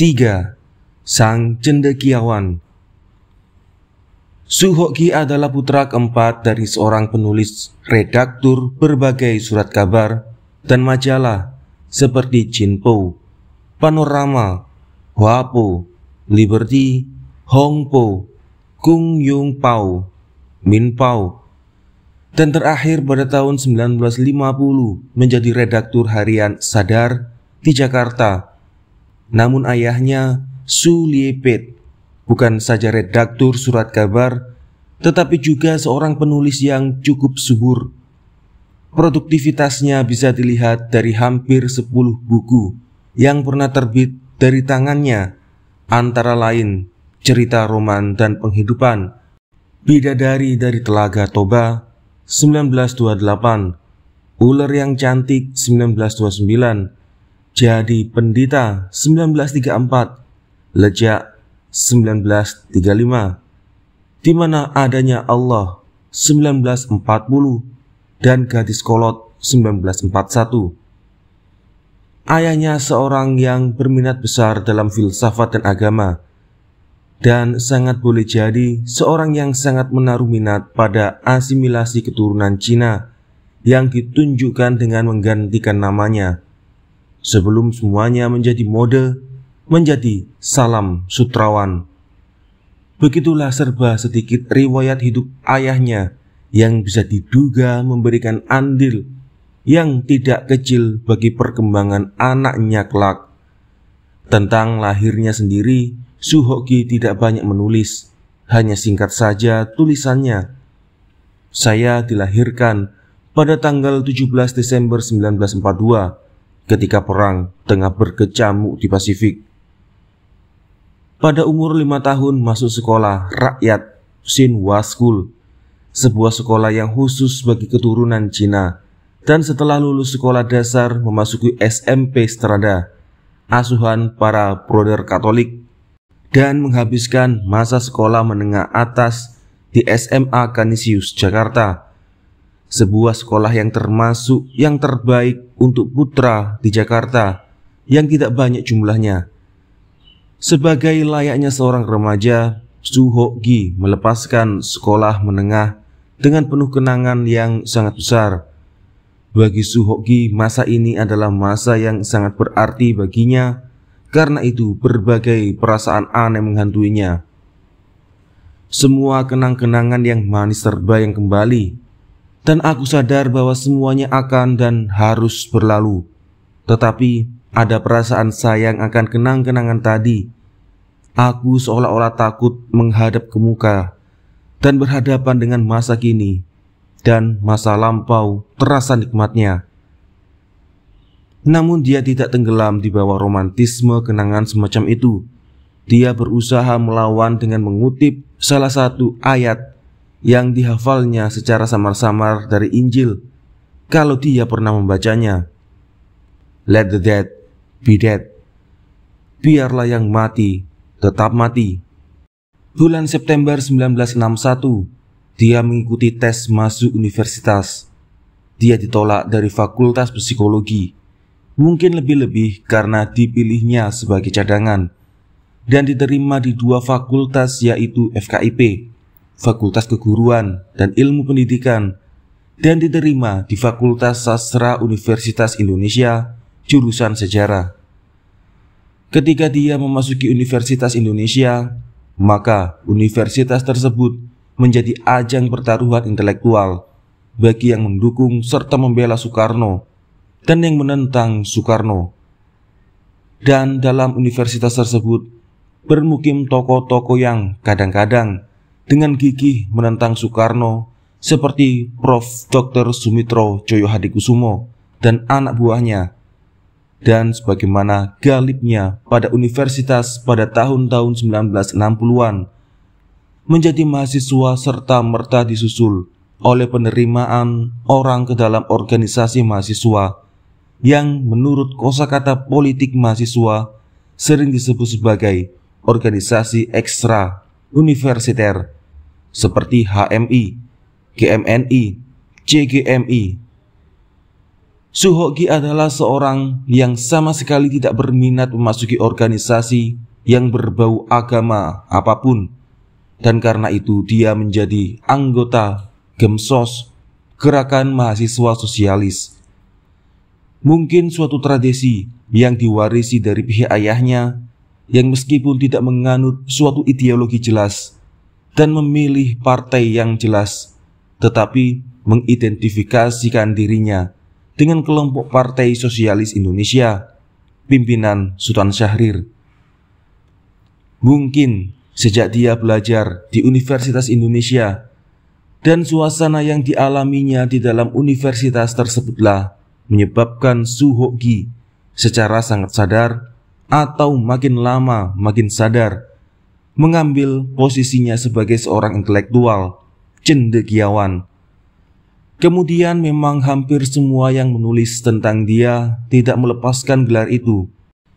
3. Sang Cendekiawan. Su Hokgi adalah putra keempat dari seorang penulis redaktur berbagai surat kabar dan majalah seperti Jinpo, Panorama, Hwapo, Liberty, Hongpo, Kung Yung Pao, Min Pao, dan terakhir pada tahun 1950 menjadi redaktur harian Sadar di Jakarta. Namun ayahnya, Su Liepet, bukan saja redaktur surat kabar, tetapi juga seorang penulis yang cukup subur. Produktivitasnya bisa dilihat dari hampir 10 buku yang pernah terbit dari tangannya, antara lain Cerita Roman dan Penghidupan, Bidadari dari Telaga Toba 1928, Ular yang Cantik 1929, Jadi Pendita 1934, Lejak 1935, Di Mana Adanya Allah 1940, dan Gadis Kolot 1941. Ayahnya seorang yang berminat besar dalam filsafat dan agama, dan sangat boleh jadi seorang yang sangat menaruh minat pada asimilasi keturunan Cina yang ditunjukkan dengan menggantikan namanya. Sebelum semuanya menjadi mode, menjadi Salam Sutrawan. Begitulah serba sedikit riwayat hidup ayahnya yang bisa diduga memberikan andil yang tidak kecil bagi perkembangan anaknya kelak. Tentang lahirnya sendiri, Su Hokgi tidak banyak menulis, hanya singkat saja tulisannya. Saya dilahirkan pada tanggal 17 Desember 1942 ketika perang tengah berkecamuk di Pasifik. Pada umur 5 tahun masuk sekolah rakyat Xinhua School, sebuah sekolah yang khusus bagi keturunan Cina, dan setelah lulus sekolah dasar memasuki SMP Strada, asuhan para brother Katolik, dan menghabiskan masa sekolah menengah atas di SMA Canisius, Jakarta, sebuah sekolah yang termasuk yang terbaik untuk putra di Jakarta yang tidak banyak jumlahnya. Sebagai layaknya seorang remaja, Su Hokgi melepaskan sekolah menengah dengan penuh kenangan yang sangat besar. Bagi Su Hokgi, masa ini adalah masa yang sangat berarti baginya. Karena itu berbagai perasaan aneh menghantuinya. Semua kenang-kenangan yang manis terbayang kembali, dan aku sadar bahwa semuanya akan dan harus berlalu. Tetapi ada perasaan sayang akan kenang-kenangan tadi. Aku seolah-olah takut menghadap ke muka dan berhadapan dengan masa kini, dan masa lampau terasa nikmatnya. Namun dia tidak tenggelam di bawah romantisme kenangan semacam itu. Dia berusaha melawan dengan mengutip salah satu ayat yang dihafalnya secara samar-samar dari Injil, kalau dia pernah membacanya. Let the dead be dead. Biarlah yang mati tetap mati. Bulan September 1961, dia mengikuti tes masuk universitas. Dia ditolak dari Fakultas Psikologi. Mungkin lebih-lebih karena dipilihnya sebagai cadangan, dan diterima di 2 fakultas, yaitu FKIP, Fakultas Keguruan dan Ilmu Pendidikan, dan diterima di Fakultas Sastra Universitas Indonesia, jurusan Sejarah. Ketika dia memasuki Universitas Indonesia, maka universitas tersebut menjadi ajang pertaruhan intelektual bagi yang mendukung serta membela Soekarno dan yang menentang Soekarno. Dan dalam universitas tersebut bermukim tokoh-tokoh yang kadang-kadang dengan gigih menentang Soekarno, seperti Prof. Dr. Sumitro Joyohadikusumo dan anak buahnya. Dan sebagaimana galibnya pada universitas pada tahun-tahun 1960-an, menjadi mahasiswa serta merta disusul oleh penerimaan orang ke dalam organisasi mahasiswa yang menurut kosakata politik mahasiswa sering disebut sebagai organisasi ekstra universiter seperti HMI, GMNI, CGMI. Suhoki adalah seorang yang sama sekali tidak berminat memasuki organisasi yang berbau agama apapun, dan karena itu dia menjadi anggota Gemsos, Gerakan Mahasiswa Sosialis. Mungkin suatu tradisi yang diwarisi dari pihak ayahnya, yang meskipun tidak menganut suatu ideologi jelas dan memilih partai yang jelas, tetapi mengidentifikasikan dirinya dengan kelompok Partai Sosialis Indonesia, pimpinan Sultan Syahrir. Mungkin sejak dia belajar di Universitas Indonesia dan suasana yang dialaminya di dalam universitas tersebutlah menyebabkan Suhoki secara sangat sadar atau makin lama makin sadar mengambil posisinya sebagai seorang intelektual, cendekiawan. Kemudian memang hampir semua yang menulis tentang dia tidak melepaskan gelar itu,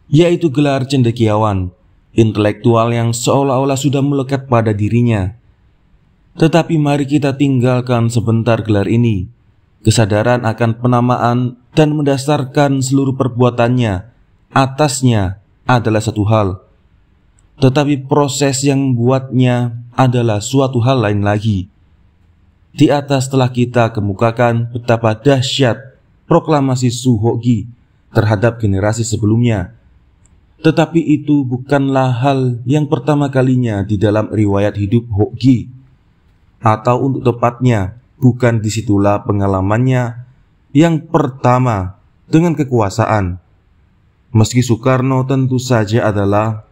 yaitu gelar cendekiawan, intelektual yang seolah-olah sudah melekat pada dirinya. Tetapi mari kita tinggalkan sebentar gelar ini. Kesadaran akan penamaan dan mendasarkan seluruh perbuatannya atasnya adalah satu hal, tetapi proses yang membuatnya adalah suatu hal lain lagi. Di atas telah kita kemukakan betapa dahsyat proklamasi Suhoki terhadap generasi sebelumnya. Tetapi itu bukanlah hal yang pertama kalinya di dalam riwayat hidup Hoki. Atau untuk tepatnya, bukan disitulah pengalamannya yang pertama dengan kekuasaan. Meski Soekarno tentu saja adalah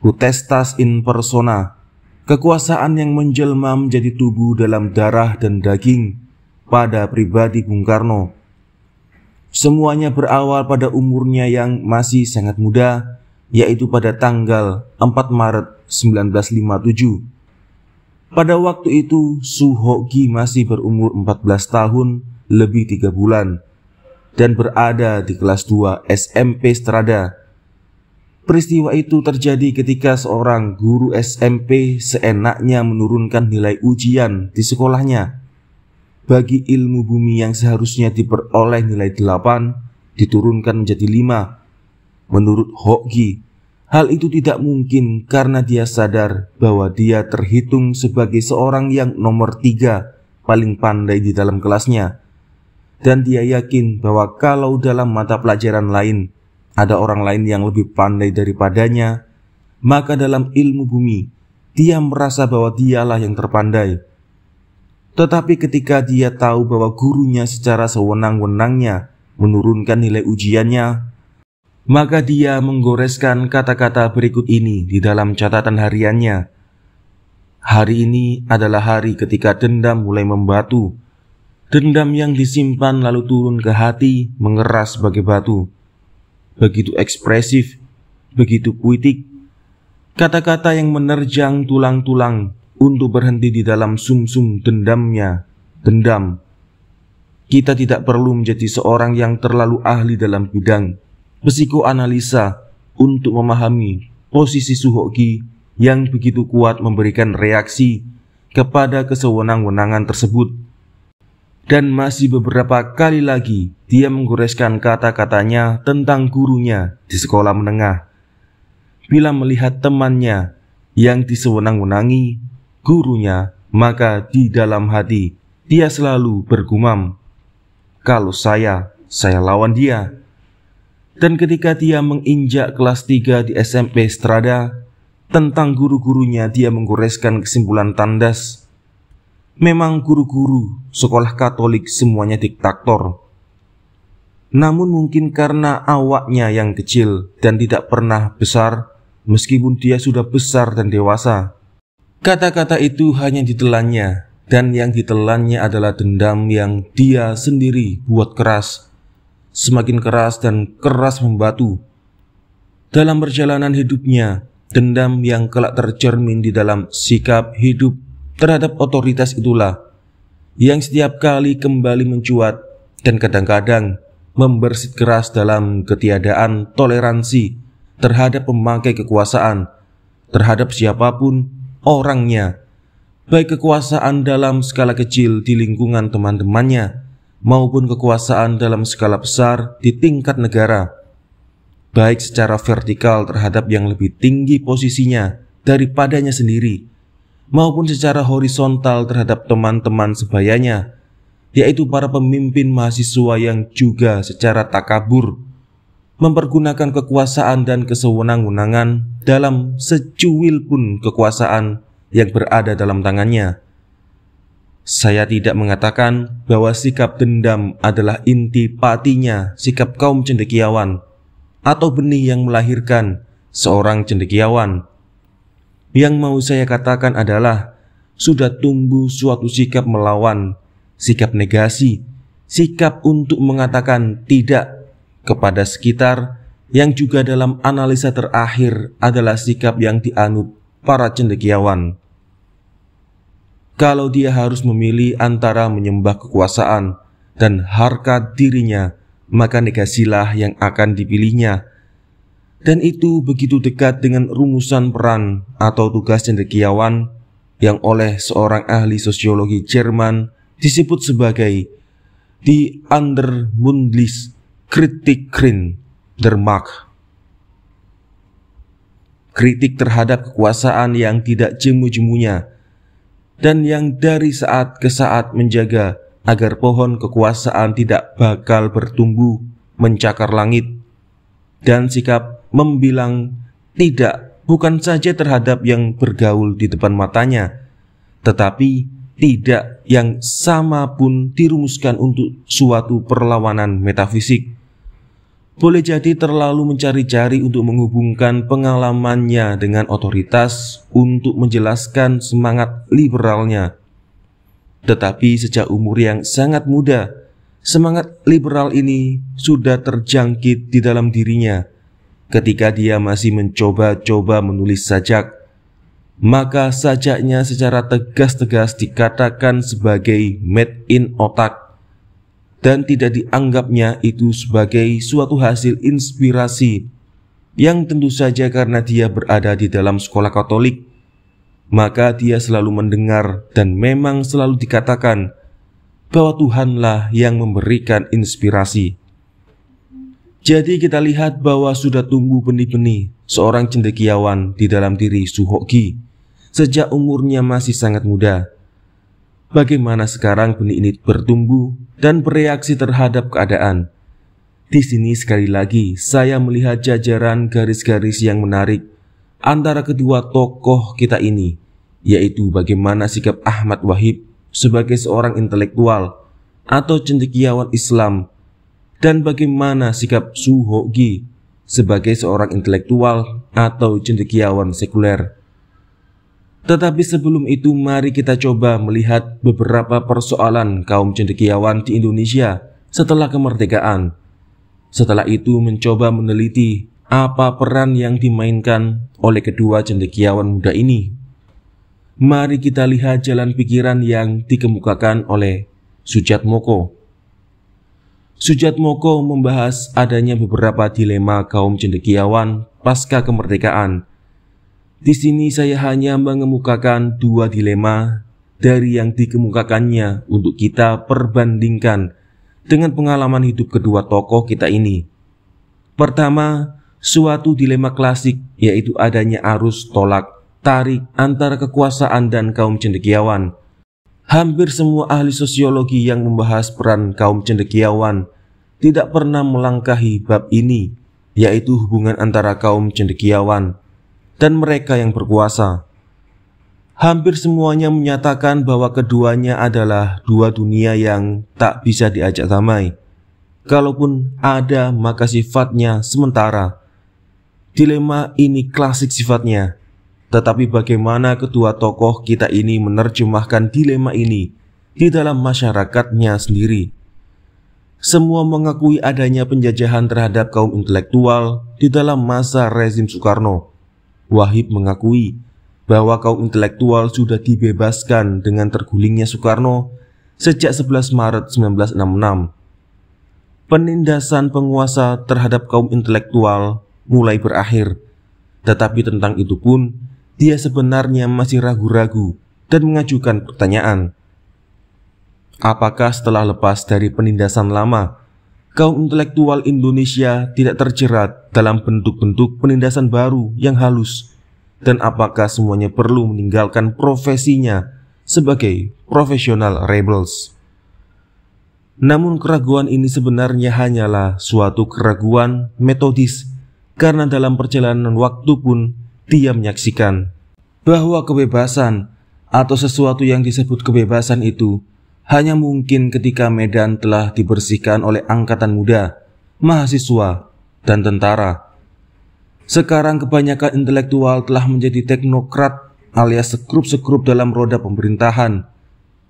potestas in persona, kekuasaan yang menjelma menjadi tubuh dalam darah dan daging pada pribadi Bung Karno. Semuanya berawal pada umurnya yang masih sangat muda, yaitu pada tanggal 4 Maret 1957. Pada waktu itu Suhoki masih berumur 14 tahun lebih 3 bulan dan berada di kelas 2 SMP Strada. Peristiwa itu terjadi ketika seorang guru SMP seenaknya menurunkan nilai ujian di sekolahnya. Bagi ilmu bumi yang seharusnya diperoleh nilai 8, diturunkan menjadi 5. Menurut Hoki, hal itu tidak mungkin karena dia sadar bahwa dia terhitung sebagai seorang yang nomor 3 paling pandai di dalam kelasnya. Dan dia yakin bahwa kalau dalam mata pelajaran lain ada orang lain yang lebih pandai daripadanya, maka dalam ilmu bumi, dia merasa bahwa dialah yang terpandai. Tetapi ketika dia tahu bahwa gurunya secara sewenang-wenangnya menurunkan nilai ujiannya, maka dia menggoreskan kata-kata berikut ini di dalam catatan hariannya. Hari ini adalah hari ketika dendam mulai membatu. Dendam yang disimpan lalu turun ke hati mengeras sebagai batu. Begitu ekspresif, begitu puitik, kata-kata yang menerjang tulang-tulang untuk berhenti di dalam sumsum dendamnya. Dendam. Kita tidak perlu menjadi seorang yang terlalu ahli dalam bidang psikoanalisa untuk memahami posisi Suhoki yang begitu kuat memberikan reaksi kepada kesewenang-wenangan tersebut. Dan masih beberapa kali lagi dia menggoreskan kata-katanya tentang gurunya di sekolah menengah. Bila melihat temannya yang disewenang-wenangi gurunya, maka di dalam hati dia selalu bergumam, kalau saya lawan dia. Dan ketika dia menginjak kelas 3 di SMP Strada, tentang guru-gurunya dia menggoreskan kesimpulan tandas. Memang guru-guru sekolah Katolik semuanya diktator. Namun mungkin karena awaknya yang kecil dan tidak pernah besar, meskipun dia sudah besar dan dewasa. Kata-kata itu hanya ditelannya, dan yang ditelannya adalah dendam yang dia sendiri buat keras. Semakin keras dan keras membatu. Dalam perjalanan hidupnya, dendam yang kelak tercermin di dalam sikap hidup terhadap otoritas itulah yang setiap kali kembali mencuat dan kadang-kadang membersit keras dalam ketiadaan toleransi terhadap pemakai kekuasaan, terhadap siapapun orangnya, baik kekuasaan dalam skala kecil di lingkungan teman-temannya maupun kekuasaan dalam skala besar di tingkat negara, baik secara vertikal terhadap yang lebih tinggi posisinya daripadanya sendiri, maupun secara horizontal terhadap teman-teman sebayanya, yaitu para pemimpin mahasiswa yang juga secara takabur mempergunakan kekuasaan dan kesewenang-wenangan dalam secuil pun kekuasaan yang berada dalam tangannya. Saya tidak mengatakan bahwa sikap dendam adalah inti patinya sikap kaum cendekiawan atau benih yang melahirkan seorang cendekiawan. Yang mau saya katakan adalah sudah tumbuh suatu sikap melawan, sikap negasi, sikap untuk mengatakan tidak kepada sekitar, yang juga dalam analisa terakhir adalah sikap yang dianut para cendekiawan. Kalau dia harus memilih antara menyembah kekuasaan dan harkat dirinya, maka negasilah yang akan dipilihnya. Dan itu begitu dekat dengan rumusan peran atau tugas cendekiawan yang oleh seorang ahli sosiologi Jerman disebut sebagai die Andermundlis Kritiken der Macht. Kritik terhadap kekuasaan yang tidak jemu-jemunya dan yang dari saat ke saat menjaga agar pohon kekuasaan tidak bakal bertumbuh mencakar langit, dan sikap membilang tidak bukan saja terhadap yang bergaul di depan matanya, tetapi tidak yang sama pun dirumuskan untuk suatu perlawanan metafisik. Boleh jadi terlalu mencari-cari untuk menghubungkan pengalamannya dengan otoritas untuk menjelaskan semangat liberalnya. Tetapi sejak umur yang sangat muda, semangat liberal ini sudah terjangkit di dalam dirinya. Ketika dia masih mencoba-coba menulis sajak, maka sajaknya secara tegas-tegas dikatakan sebagai made in otak, dan tidak dianggapnya itu sebagai suatu hasil inspirasi, yang tentu saja karena dia berada di dalam sekolah Katolik, maka dia selalu mendengar dan memang selalu dikatakan bahwa Tuhanlah yang memberikan inspirasi. Jadi kita lihat bahwa sudah tumbuh benih-benih seorang cendekiawan di dalam diri Suhoki sejak umurnya masih sangat muda. Bagaimana sekarang benih ini bertumbuh dan bereaksi terhadap keadaan? Di sini sekali lagi saya melihat jajaran garis-garis yang menarik antara kedua tokoh kita ini, yaitu bagaimana sikap Ahmad Wahib sebagai seorang intelektual atau cendekiawan Islam, dan bagaimana sikap Suhoki sebagai seorang intelektual atau cendekiawan sekuler. Tetapi sebelum itu mari kita coba melihat beberapa persoalan kaum cendekiawan di Indonesia setelah kemerdekaan. Setelah itu mencoba meneliti apa peran yang dimainkan oleh kedua cendekiawan muda ini. Mari kita lihat jalan pikiran yang dikemukakan oleh Sujatmoko. Sujatmoko membahas adanya beberapa dilema kaum cendekiawan pasca kemerdekaan. Di sini saya hanya mengemukakan dua dilema dari yang dikemukakannya untuk kita perbandingkan dengan pengalaman hidup kedua tokoh kita ini. Pertama, suatu dilema klasik, yaitu adanya arus tolak tarik antara kekuasaan dan kaum cendekiawan. Hampir semua ahli sosiologi yang membahas peran kaum cendekiawan tidak pernah melangkahi bab ini, yaitu hubungan antara kaum cendekiawan dan mereka yang berkuasa. Hampir semuanya menyatakan bahwa keduanya adalah dua dunia yang tak bisa diajak damai. Kalaupun ada, maka sifatnya sementara. Dilema ini klasik sifatnya. Tetapi bagaimana kedua tokoh kita ini menerjemahkan dilema ini di dalam masyarakatnya sendiri? Semua mengakui adanya penjajahan terhadap kaum intelektual di dalam masa rezim Soekarno. Wahib mengakui bahwa kaum intelektual sudah dibebaskan dengan tergulingnya Soekarno sejak 11 Maret 1966. Penindasan penguasa terhadap kaum intelektual mulai berakhir, tetapi tentang itu pun dia sebenarnya masih ragu-ragu dan mengajukan pertanyaan. apakah setelah lepas dari penindasan lama, kaum intelektual Indonesia tidak terjerat dalam bentuk-bentuk penindasan baru yang halus? Dan apakah semuanya perlu meninggalkan profesinya sebagai profesional rebels? Namun keraguan ini sebenarnya hanyalah suatu keraguan metodis, karena dalam perjalanan waktu pun dia menyaksikan bahwa kebebasan atau sesuatu yang disebut kebebasan itu hanya mungkin ketika medan telah dibersihkan oleh angkatan muda, mahasiswa, dan tentara. Sekarang kebanyakan intelektual telah menjadi teknokrat alias sekrup-sekrup dalam roda pemerintahan.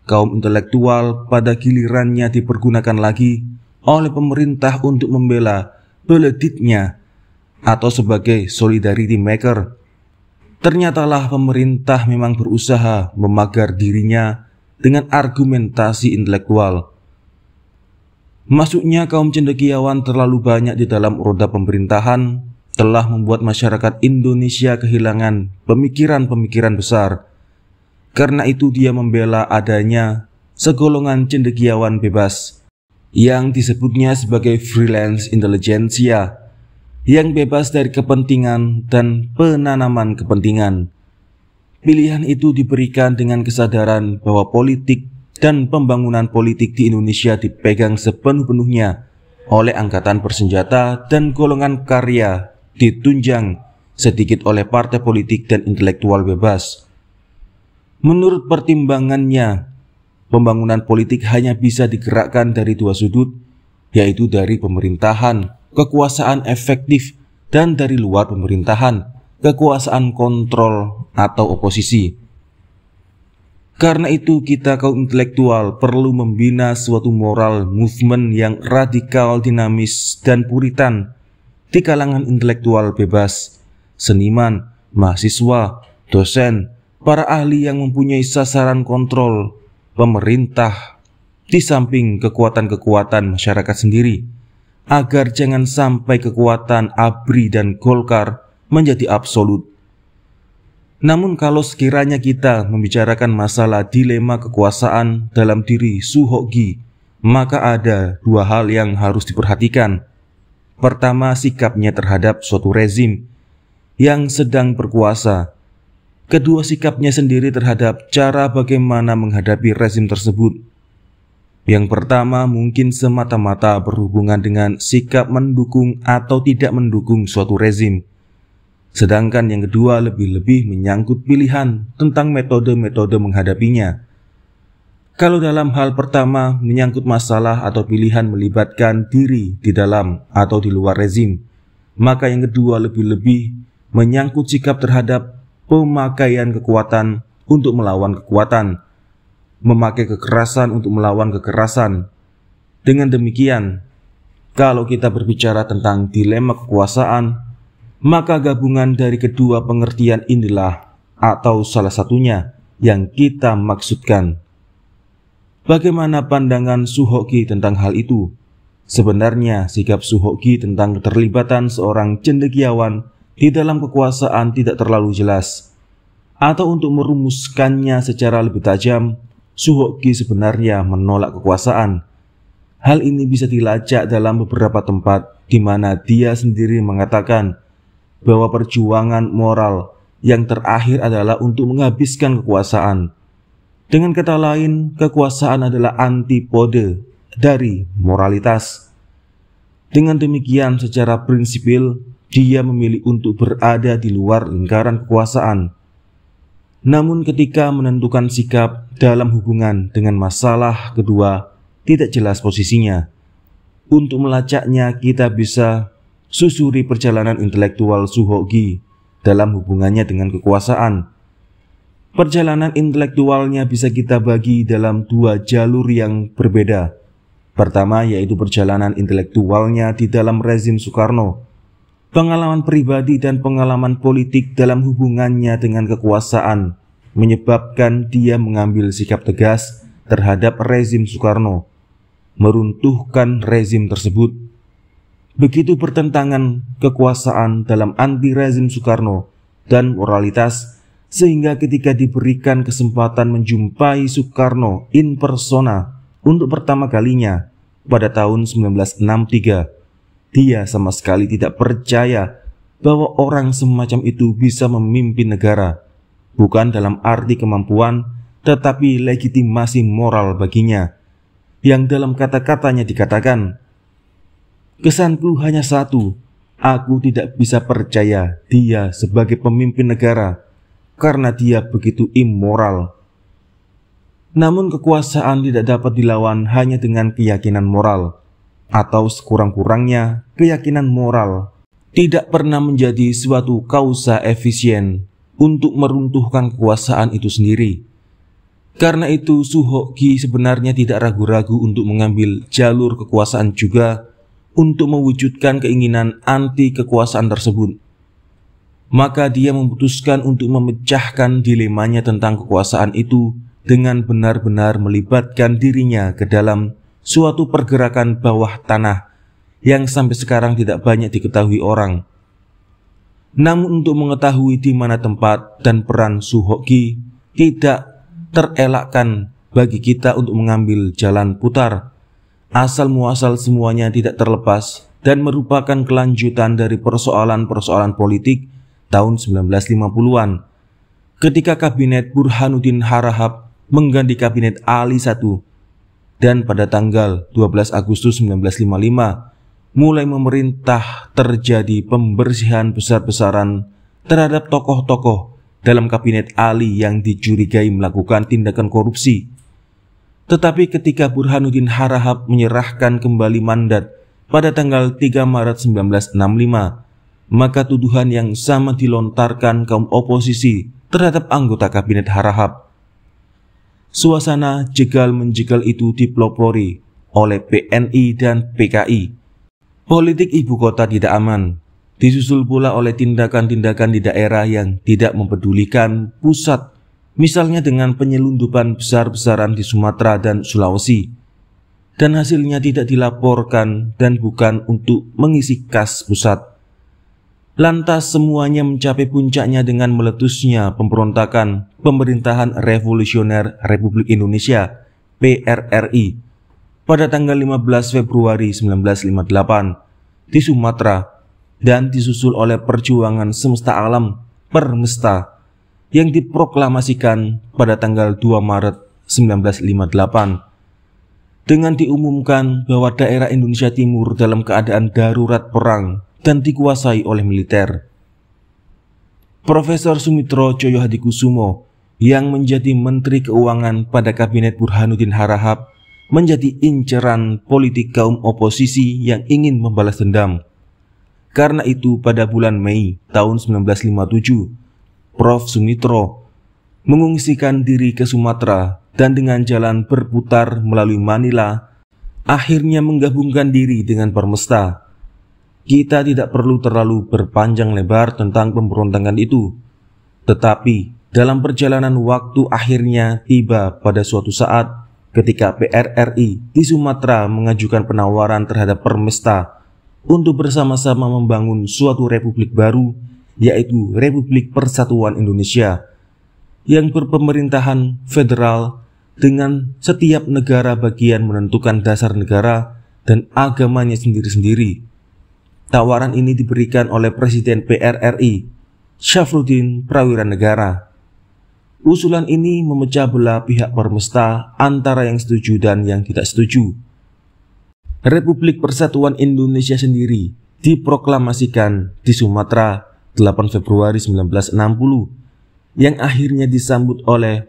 Kaum intelektual pada gilirannya dipergunakan lagi oleh pemerintah untuk membela beleditnya atau sebagai solidarity maker. Ternyatalah pemerintah memang berusaha memagar dirinya dengan argumentasi intelektual. Masuknya kaum cendekiawan terlalu banyak di dalam roda pemerintahan telah membuat masyarakat Indonesia kehilangan pemikiran-pemikiran besar. Karena itu dia membela adanya segolongan cendekiawan bebas yang disebutnya sebagai freelance intelligentsia, yang bebas dari kepentingan dan penanaman kepentingan. Pilihan itu diberikan dengan kesadaran bahwa politik dan pembangunan politik di Indonesia dipegang sepenuh-penuhnya oleh angkatan bersenjata dan golongan karya, ditunjang sedikit oleh partai politik dan intelektual bebas. Menurut pertimbangannya, pembangunan politik hanya bisa digerakkan dari dua sudut, yaitu dari pemerintahan, kekuasaan efektif, dan dari luar pemerintahan, kekuasaan kontrol atau oposisi. Karena itu kita kaum intelektual perlu membina suatu moral movement yang radikal, dinamis, dan puritan di kalangan intelektual bebas, seniman, mahasiswa, dosen, para ahli yang mempunyai sasaran kontrol pemerintah di samping kekuatan-kekuatan masyarakat sendiri, agar jangan sampai kekuatan ABRI dan Golkar menjadi absolut. Namun kalau sekiranya kita membicarakan masalah dilema kekuasaan dalam diri Suhoki, maka ada dua hal yang harus diperhatikan. Pertama, sikapnya terhadap suatu rezim yang sedang berkuasa. Kedua, sikapnya sendiri terhadap cara bagaimana menghadapi rezim tersebut. Yang pertama mungkin semata-mata berhubungan dengan sikap mendukung atau tidak mendukung suatu rezim. Sedangkan yang kedua lebih-lebih menyangkut pilihan tentang metode-metode menghadapinya. Kalau dalam hal pertama menyangkut masalah atau pilihan melibatkan diri di dalam atau di luar rezim, maka yang kedua lebih-lebih menyangkut sikap terhadap pemakaian kekuatan untuk melawan kekuatan, memakai kekerasan untuk melawan kekerasan. Dengan demikian, kalau kita berbicara tentang dilema kekuasaan, maka gabungan dari kedua pengertian inilah atau salah satunya yang kita maksudkan. Bagaimana pandangan Suhoki tentang hal itu? Sebenarnya sikap Suhoki tentang keterlibatan seorang cendekiawan di dalam kekuasaan tidak terlalu jelas. Atau untuk merumuskannya secara lebih tajam, Suhoki sebenarnya menolak kekuasaan. Hal ini bisa dilacak dalam beberapa tempat di mana dia sendiri mengatakan bahwa perjuangan moral yang terakhir adalah untuk menghabiskan kekuasaan. Dengan kata lain, kekuasaan adalah antipode dari moralitas. Dengan demikian, secara prinsipil, dia memilih untuk berada di luar lingkaran kekuasaan. Namun ketika menentukan sikap dalam hubungan dengan masalah kedua, tidak jelas posisinya. Untuk melacaknya, kita bisa susuri perjalanan intelektual Suhoki dalam hubungannya dengan kekuasaan. Perjalanan intelektualnya bisa kita bagi dalam dua jalur yang berbeda. Pertama yaitu perjalanan intelektualnya di dalam rezim Soekarno, pengalaman pribadi dan pengalaman politik dalam hubungannya dengan kekuasaan menyebabkan dia mengambil sikap tegas terhadap rezim Soekarno, meruntuhkan rezim tersebut. Begitu bertentangan kekuasaan dalam anti rezim Soekarno dan moralitas, sehingga ketika diberikan kesempatan menjumpai Soekarno in persona untuk pertama kalinya pada tahun 1963. Dia sama sekali tidak percaya bahwa orang semacam itu bisa memimpin negara, bukan dalam arti kemampuan, tetapi legitimasi moral baginya, yang dalam kata-katanya dikatakan, "Kesanku hanya satu, aku tidak bisa percaya dia sebagai pemimpin negara, karena dia begitu immoral." Namun kekuasaan tidak dapat dilawan hanya dengan keyakinan moral, atau sekurang-kurangnya keyakinan moral tidak pernah menjadi suatu kausa efisien untuk meruntuhkan kekuasaan itu sendiri. Karena itu Suhoki sebenarnya tidak ragu-ragu untuk mengambil jalur kekuasaan juga untuk mewujudkan keinginan anti kekuasaan tersebut. Maka dia memutuskan untuk memecahkan dilemanya tentang kekuasaan itu dengan benar-benar melibatkan dirinya ke dalam suatu pergerakan bawah tanah yang sampai sekarang tidak banyak diketahui orang. Namun untuk mengetahui di mana tempat dan peran Suhoki, tidak terelakkan bagi kita untuk mengambil jalan putar. Asal muasal semuanya tidak terlepas dan merupakan kelanjutan dari persoalan-persoalan politik tahun 1950-an. Ketika kabinet Burhanuddin Harahap mengganti kabinet Ali I, dan pada tanggal 12 Agustus 1955 mulai memerintah terjadi pembersihan besar-besaran terhadap tokoh-tokoh dalam kabinet Ali yang dicurigai melakukan tindakan korupsi. Tetapi ketika Burhanuddin Harahap menyerahkan kembali mandat pada tanggal 3 Maret 1965, maka tuduhan yang sama dilontarkan kaum oposisi terhadap anggota kabinet Harahap. Suasana jegal-menjegal itu dipelopori oleh PNI dan PKI. Politik ibu kota tidak aman, disusul pula oleh tindakan-tindakan di daerah yang tidak mempedulikan pusat, misalnya dengan penyelundupan besar-besaran di Sumatera dan Sulawesi, dan hasilnya tidak dilaporkan dan bukan untuk mengisi kas pusat. Lantas semuanya mencapai puncaknya dengan meletusnya pemberontakan Pemerintahan Revolusioner Republik Indonesia (PRRI) pada tanggal 15 Februari 1958 di Sumatera, dan disusul oleh perjuangan semesta alam Permesta yang diproklamasikan pada tanggal 2 Maret 1958 dengan diumumkan bahwa daerah Indonesia Timur dalam keadaan darurat perang dan dikuasai oleh militer. Profesor Sumitro Tjojohadikusumo yang menjadi Menteri Keuangan pada kabinet Burhanuddin Harahap menjadi inceran politik kaum oposisi yang ingin membalas dendam. Karena itu pada bulan Mei tahun 1957, Prof. Sumitro mengungsikan diri ke Sumatera dan dengan jalan berputar melalui Manila, akhirnya menggabungkan diri dengan Permesta. Kita tidak perlu terlalu berpanjang lebar tentang pemberontakan itu, tetapi dalam perjalanan waktu akhirnya tiba pada suatu saat ketika PRRI di Sumatera mengajukan penawaran terhadap Permesta untuk bersama-sama membangun suatu republik baru, yaitu Republik Persatuan Indonesia, yang berpemerintahan federal dengan setiap negara bagian menentukan dasar negara dan agamanya sendiri-sendiri. Tawaran ini diberikan oleh Presiden PRRI, Syafruddin Prawiranegara. Usulan ini memecah belah pihak Permesta antara yang setuju dan yang tidak setuju. Republik Persatuan Indonesia sendiri diproklamasikan di Sumatera 8 Februari 1960, yang akhirnya disambut oleh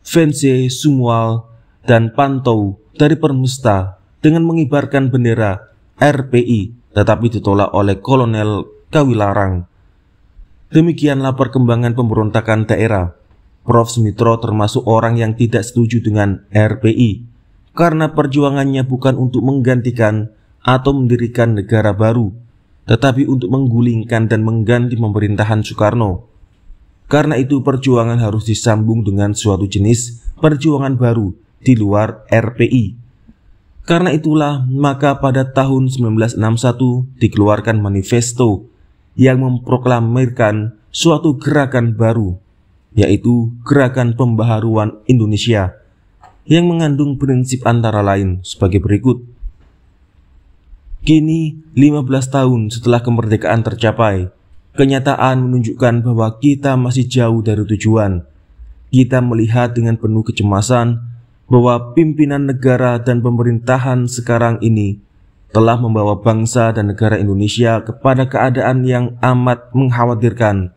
Vence Sumual dan Pantou dari Permesta dengan mengibarkan bendera RPI, tetapi ditolak oleh Kolonel Kawilarang. Demikianlah perkembangan pemberontakan daerah. Prof. Sumitro termasuk orang yang tidak setuju dengan RPI karena perjuangannya bukan untuk menggantikan atau mendirikan negara baru, tetapi untuk menggulingkan dan mengganti pemerintahan Soekarno. Karena itu perjuangan harus disambung dengan suatu jenis perjuangan baru di luar RPI. Karena itulah maka pada tahun 1961 dikeluarkan manifesto yang memproklamirkan suatu gerakan baru, yaitu Gerakan Pembaharuan Indonesia, yang mengandung prinsip antara lain sebagai berikut. Kini, 15 tahun setelah kemerdekaan tercapai, kenyataan menunjukkan bahwa kita masih jauh dari tujuan. Kita melihat dengan penuh kecemasan bahwa pimpinan negara dan pemerintahan sekarang ini telah membawa bangsa dan negara Indonesia kepada keadaan yang amat mengkhawatirkan.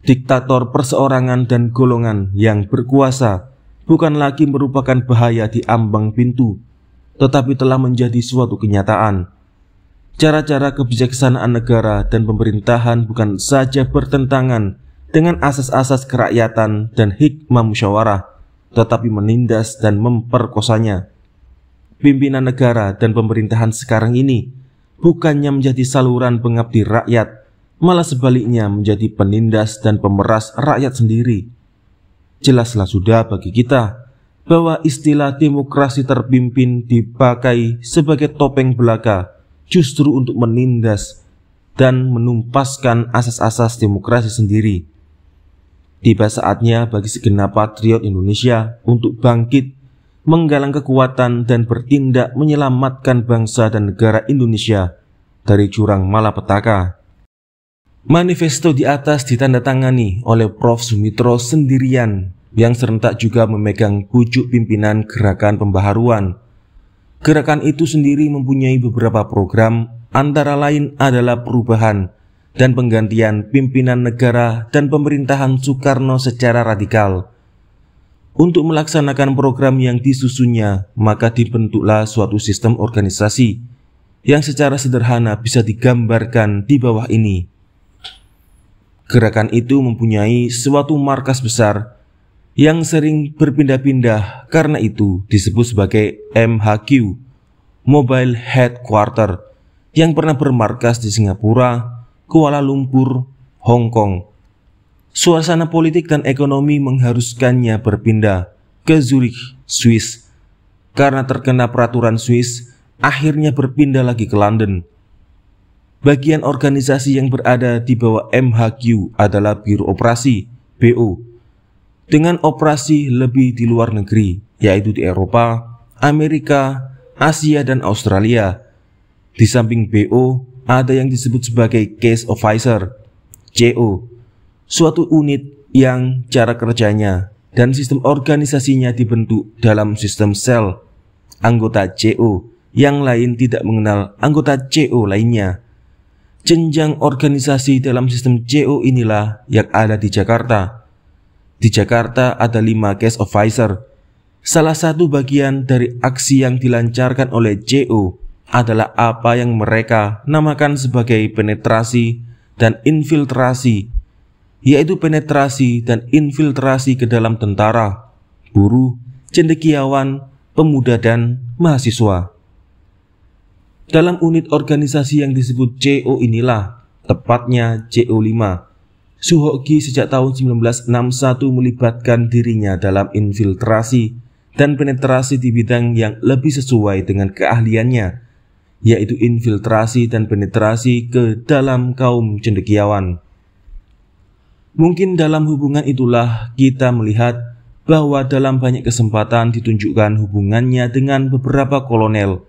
Diktator perseorangan dan golongan yang berkuasa bukan lagi merupakan bahaya di ambang pintu, tetapi telah menjadi suatu kenyataan. Cara-cara kebijaksanaan negara dan pemerintahan bukan saja bertentangan dengan asas-asas kerakyatan dan hikmah musyawarah, tetapi menindas dan memperkosanya. Pimpinan negara dan pemerintahan sekarang ini bukannya menjadi saluran pengabdi rakyat, malah sebaliknya menjadi penindas dan pemeras rakyat sendiri. Jelaslah sudah bagi kita bahwa istilah demokrasi terpimpin dipakai sebagai topeng belaka justru untuk menindas dan menumpaskan asas-asas demokrasi sendiri. Tiba saatnya bagi segenap patriot Indonesia untuk bangkit, menggalang kekuatan dan bertindak menyelamatkan bangsa dan negara Indonesia dari jurang malapetaka. Manifesto di atas ditandatangani oleh Prof. Sumitro sendirian yang serentak juga memegang pucuk pimpinan Gerakan Pembaharuan. Gerakan itu sendiri mempunyai beberapa program, antara lain adalah perubahan dan penggantian pimpinan negara dan pemerintahan Soekarno secara radikal. Untuk melaksanakan program yang disusunnya, maka dibentuklah suatu sistem organisasi yang secara sederhana bisa digambarkan di bawah ini. Gerakan itu mempunyai suatu markas besar yang sering berpindah-pindah, karena itu disebut sebagai MHQ, Mobile Headquarter, yang pernah bermarkas di Singapura, Kuala Lumpur, Hong Kong. Suasana politik dan ekonomi mengharuskannya berpindah ke Zurich, Swiss. Karena terkena peraturan Swiss, akhirnya berpindah lagi ke London. Bagian organisasi yang berada di bawah MHQ adalah Biro Operasi, BO, dengan operasi lebih di luar negeri, yaitu di Eropa, Amerika, Asia, dan Australia. Di samping BO, ada yang disebut sebagai Case Officer, CO, suatu unit yang cara kerjanya dan sistem organisasinya dibentuk dalam sistem sel. Anggota CO yang lain tidak mengenal anggota CO lainnya. Jenjang organisasi dalam sistem CO inilah yang ada di Jakarta. Di Jakarta ada 5 case officer. Salah satu bagian dari aksi yang dilancarkan oleh CO adalah apa yang mereka namakan sebagai penetrasi dan infiltrasi, yaitu penetrasi dan infiltrasi ke dalam tentara, buruh, cendekiawan, pemuda, dan mahasiswa. Dalam unit organisasi yang disebut CO inilah, tepatnya CO5, Suhoki sejak tahun 1961 melibatkan dirinya dalam infiltrasi dan penetrasi di bidang yang lebih sesuai dengan keahliannya, yaitu infiltrasi dan penetrasi ke dalam kaum cendekiawan. Mungkin dalam hubungan itulah kita melihat bahwa dalam banyak kesempatan ditunjukkan hubungannya dengan beberapa kolonel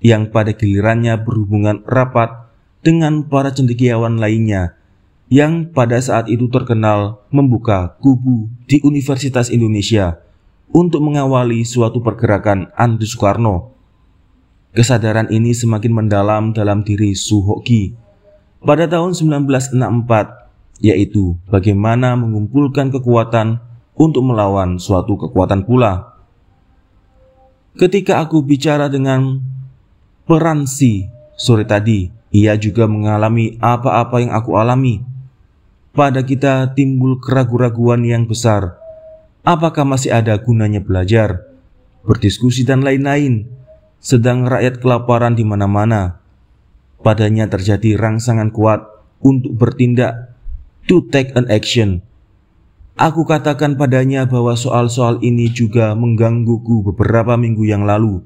yang pada gilirannya berhubungan rapat dengan para cendekiawan lainnya yang pada saat itu terkenal membuka kubu di Universitas Indonesia untuk mengawali suatu pergerakan anti Soekarno. Kesadaran ini semakin mendalam dalam diri Suhoki pada tahun 1964, yaitu bagaimana mengumpulkan kekuatan untuk melawan suatu kekuatan pula. Ketika aku bicara dengan Peransi sore tadi, ia juga mengalami apa-apa yang aku alami. Pada kita timbul keraguan-raguan yang besar. Apakah masih ada gunanya belajar, berdiskusi, dan lain-lain, sedang rakyat kelaparan di mana-mana? Padanya terjadi rangsangan kuat untuk bertindak, to take an action. Aku katakan padanya bahwa soal-soal ini juga menggangguku beberapa minggu yang lalu.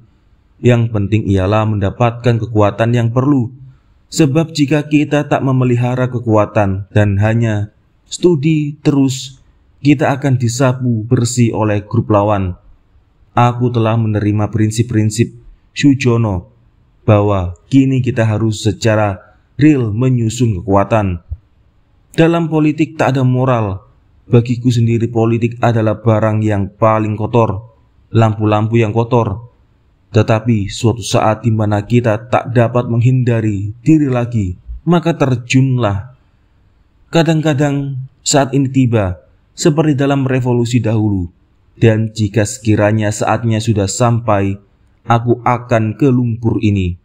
Yang penting ialah mendapatkan kekuatan yang perlu. Sebab jika kita tak memelihara kekuatan dan hanya studi terus, kita akan disapu bersih oleh grup lawan. aku telah menerima prinsip-prinsip Sujono bahwa kini kita harus secara real menyusun kekuatan. Dalam politik tak ada moral. Bagiku sendiri politik adalah barang yang paling kotor, lampu-lampu yang kotor. Tetapi suatu saat di mana kita tak dapat menghindari diri lagi, maka terjunlah. Kadang-kadang saat ini tiba, seperti dalam revolusi dahulu, dan jika sekiranya saatnya sudah sampai, aku akan ke lumpur ini.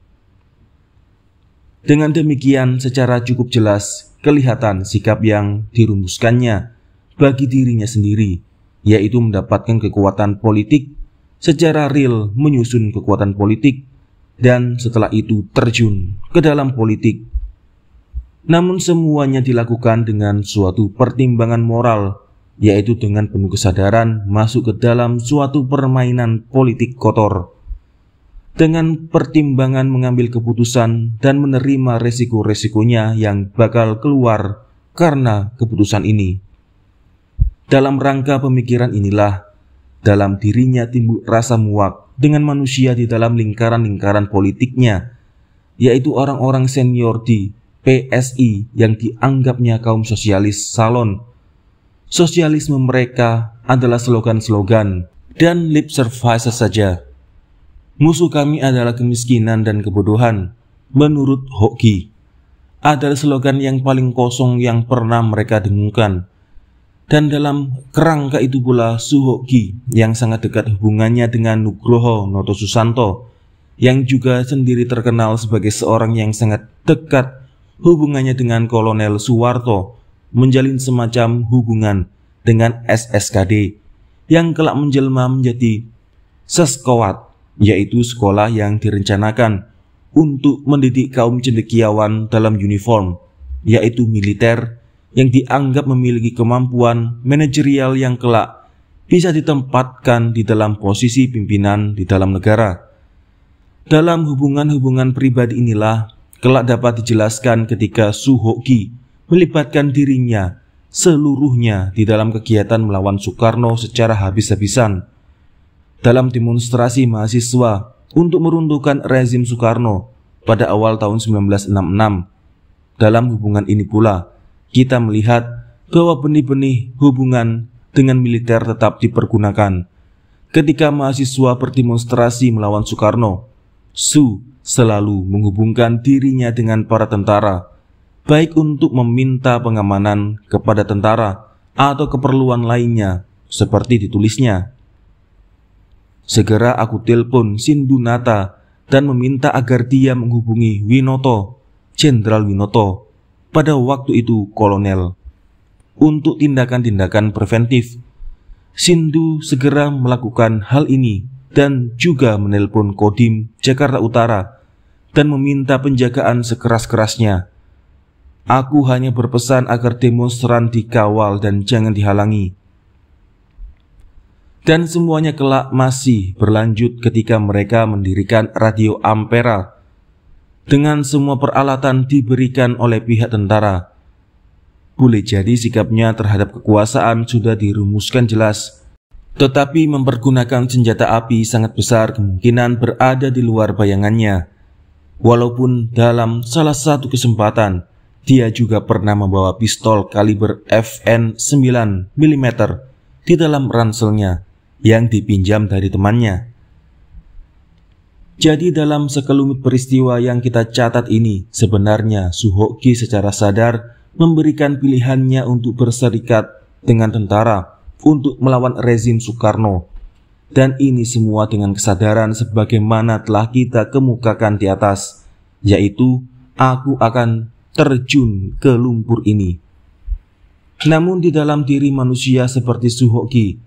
Dengan demikian secara cukup jelas kelihatan sikap yang dirumuskannya bagi dirinya sendiri, yaitu mendapatkan kekuatan politik, secara real menyusun kekuatan politik, dan setelah itu terjun ke dalam politik. Namun semuanya dilakukan dengan suatu pertimbangan moral, yaitu dengan penuh kesadaran masuk ke dalam suatu permainan politik kotor. Dengan pertimbangan mengambil keputusan dan menerima resiko-resikonya yang bakal keluar karena keputusan ini. Dalam rangka pemikiran inilah, dalam dirinya timbul rasa muak dengan manusia di dalam lingkaran-lingkaran politiknya, yaitu orang-orang senior di PSI yang dianggapnya kaum sosialis salon. Sosialisme mereka adalah slogan-slogan dan lip service saja. Musuh kami adalah kemiskinan dan kebodohan, menurut Hoki. Adalah slogan yang paling kosong yang pernah mereka dengungkan. Dan dalam kerangka itu pula Suhoki yang sangat dekat hubungannya dengan Nugroho Noto Susanto, yang juga sendiri terkenal sebagai seorang yang sangat dekat hubungannya dengan Kolonel Suwarto, menjalin semacam hubungan dengan SSKD yang kelak menjelma menjadi Seskowat, yaitu sekolah yang direncanakan untuk mendidik kaum cendekiawan dalam uniform, yaitu militer, yang dianggap memiliki kemampuan manajerial yang kelak bisa ditempatkan di dalam posisi pimpinan di dalam negara. Dalam hubungan-hubungan pribadi inilah kelak dapat dijelaskan ketika Suhoki melibatkan dirinya seluruhnya di dalam kegiatan melawan Soekarno secara habis-habisan. Dalam demonstrasi mahasiswa untuk meruntuhkan rezim Soekarno pada awal tahun 1966. Dalam hubungan ini pula kita melihat bahwa benih-benih hubungan dengan militer tetap dipergunakan. Ketika mahasiswa berdemonstrasi melawan Soekarno, Su selalu menghubungkan dirinya dengan para tentara, baik untuk meminta pengamanan kepada tentara atau keperluan lainnya, seperti ditulisnya. Segera aku telepon Sindunata dan meminta agar dia menghubungi Winoto, Jenderal Winoto, pada waktu itu kolonel, untuk tindakan-tindakan preventif. Sindu segera melakukan hal ini dan juga menelpon Kodim Jakarta Utara dan meminta penjagaan sekeras-kerasnya. Aku hanya berpesan agar demonstran dikawal dan jangan dihalangi. Dan semuanya kelak masih berlanjut ketika mereka mendirikan Radio Ampera. Dengan semua peralatan diberikan oleh pihak tentara. Boleh jadi sikapnya terhadap kekuasaan sudah dirumuskan jelas, tetapi mempergunakan senjata api sangat besar kemungkinan berada di luar bayangannya. Walaupun dalam salah satu kesempatan, dia juga pernah membawa pistol kaliber FN 9 mm di dalam ranselnya yang dipinjam dari temannya. Jadi dalam sekelumit peristiwa yang kita catat ini, sebenarnya Suhoki secara sadar memberikan pilihannya untuk berserikat dengan tentara untuk melawan rezim Soekarno. Dan ini semua dengan kesadaran sebagaimana telah kita kemukakan di atas, yaitu aku akan terjun ke lumpur ini. Namun di dalam diri manusia seperti Suhoki,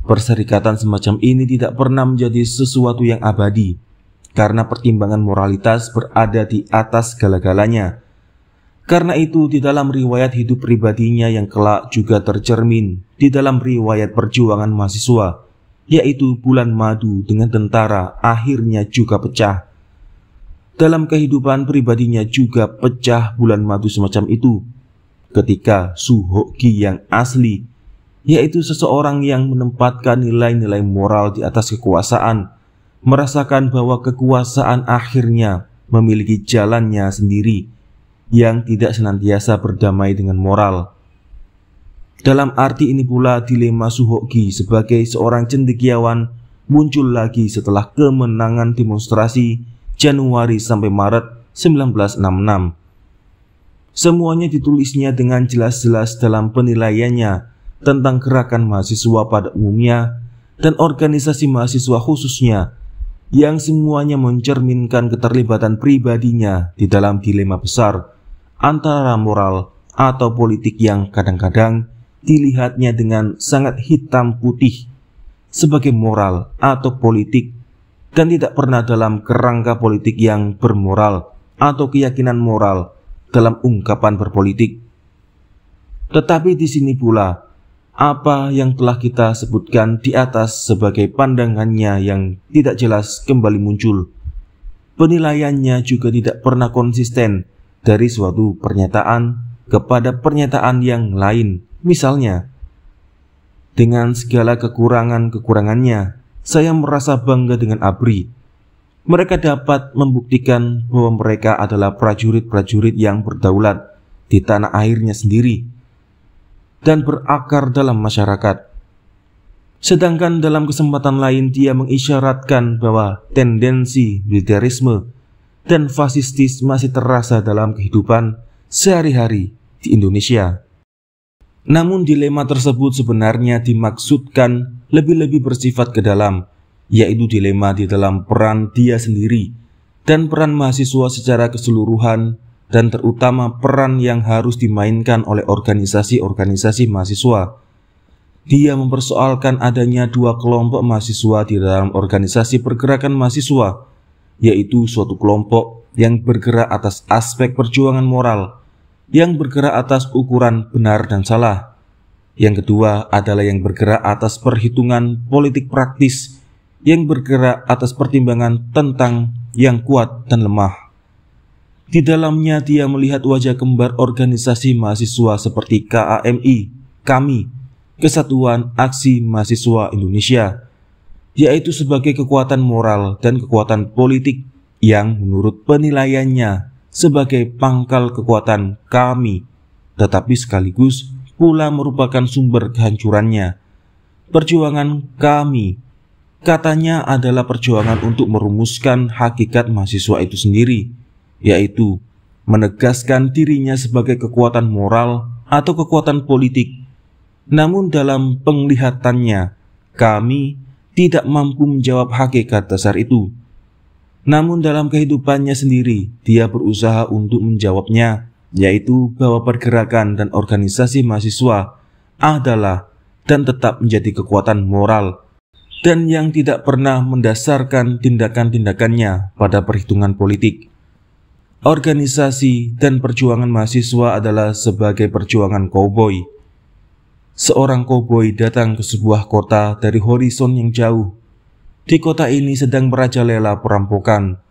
perserikatan semacam ini tidak pernah menjadi sesuatu yang abadi, karena pertimbangan moralitas berada di atas segala-galanya. Karena itu di dalam riwayat hidup pribadinya yang kelak juga tercermin di dalam riwayat perjuangan mahasiswa, yaitu bulan madu dengan tentara akhirnya juga pecah. Dalam kehidupan pribadinya juga pecah bulan madu semacam itu, ketika Suhoki yang asli yaitu seseorang yang menempatkan nilai-nilai moral di atas kekuasaan, merasakan bahwa kekuasaan akhirnya memiliki jalannya sendiri yang tidak senantiasa berdamai dengan moral. Dalam arti ini pula dilema Suhoki sebagai seorang cendekiawan muncul lagi setelah kemenangan demonstrasi Januari sampai Maret 1966. Semuanya ditulisnya dengan jelas-jelas dalam penilaiannya tentang gerakan mahasiswa pada umumnya dan organisasi mahasiswa khususnya, yang semuanya mencerminkan keterlibatan pribadinya di dalam dilema besar antara moral atau politik yang kadang-kadang dilihatnya dengan sangat hitam putih sebagai moral atau politik, dan tidak pernah dalam kerangka politik yang bermoral atau keyakinan moral dalam ungkapan berpolitik. Tetapi di sini pula apa yang telah kita sebutkan di atas sebagai pandangannya yang tidak jelas kembali muncul. Penilaiannya juga tidak pernah konsisten dari suatu pernyataan kepada pernyataan yang lain. Misalnya, dengan segala kekurangan-kekurangannya, saya merasa bangga dengan ABRI. Mereka dapat membuktikan bahwa mereka adalah prajurit-prajurit yang berdaulat di tanah airnya sendiri dan berakar dalam masyarakat. Sedangkan dalam kesempatan lain dia mengisyaratkan bahwa tendensi militerisme dan fasistis masih terasa dalam kehidupan sehari-hari di Indonesia. Namun dilema tersebut sebenarnya dimaksudkan lebih-lebih bersifat ke dalam, yaitu dilema di dalam peran dia sendiri dan peran mahasiswa secara keseluruhan, dan terutama peran yang harus dimainkan oleh organisasi-organisasi mahasiswa. Dia mempersoalkan adanya dua kelompok mahasiswa di dalam organisasi pergerakan mahasiswa, yaitu suatu kelompok yang bergerak atas aspek perjuangan moral, yang bergerak atas ukuran benar dan salah. Yang kedua adalah yang bergerak atas perhitungan politik praktis, yang bergerak atas pertimbangan tentang yang kuat dan lemah. Di dalamnya dia melihat wajah kembar organisasi mahasiswa seperti KAMI, KAMI, Kesatuan Aksi Mahasiswa Indonesia, yaitu sebagai kekuatan moral dan kekuatan politik yang menurut penilaiannya sebagai pangkal kekuatan kami, tetapi sekaligus pula merupakan sumber kehancurannya. Perjuangan kami, katanya, adalah perjuangan untuk merumuskan hakikat mahasiswa itu sendiri, yaitu menegaskan dirinya sebagai kekuatan moral atau kekuatan politik. Namun dalam penglihatannya, kami tidak mampu menjawab hakikat dasar itu. Namun dalam kehidupannya sendiri, dia berusaha untuk menjawabnya, yaitu bahwa pergerakan dan organisasi mahasiswa adalah dan tetap menjadi kekuatan moral, dan yang tidak pernah mendasarkan tindakan-tindakannya pada perhitungan politik. Organisasi dan perjuangan mahasiswa adalah sebagai perjuangan koboi. Seorang koboi datang ke sebuah kota dari horizon yang jauh. Di kota ini sedang merajalela perampokan,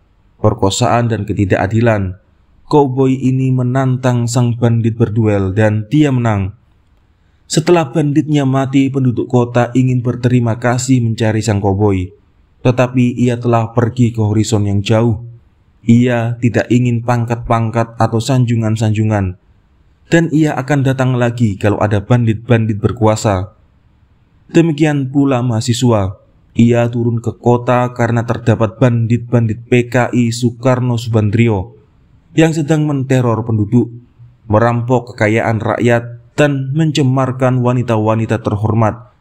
perkosaan, dan ketidakadilan. Koboi ini menantang sang bandit berduel dan dia menang. Setelah banditnya mati, penduduk kota ingin berterima kasih mencari sang koboi, tetapi ia telah pergi ke horizon yang jauh. Ia tidak ingin pangkat-pangkat atau sanjungan-sanjungan, dan ia akan datang lagi kalau ada bandit-bandit berkuasa. Demikian pula mahasiswa. Ia turun ke kota karena terdapat bandit-bandit PKI Soekarno Subandrio yang sedang menteror penduduk, merampok kekayaan rakyat, dan mencemarkan wanita-wanita terhormat.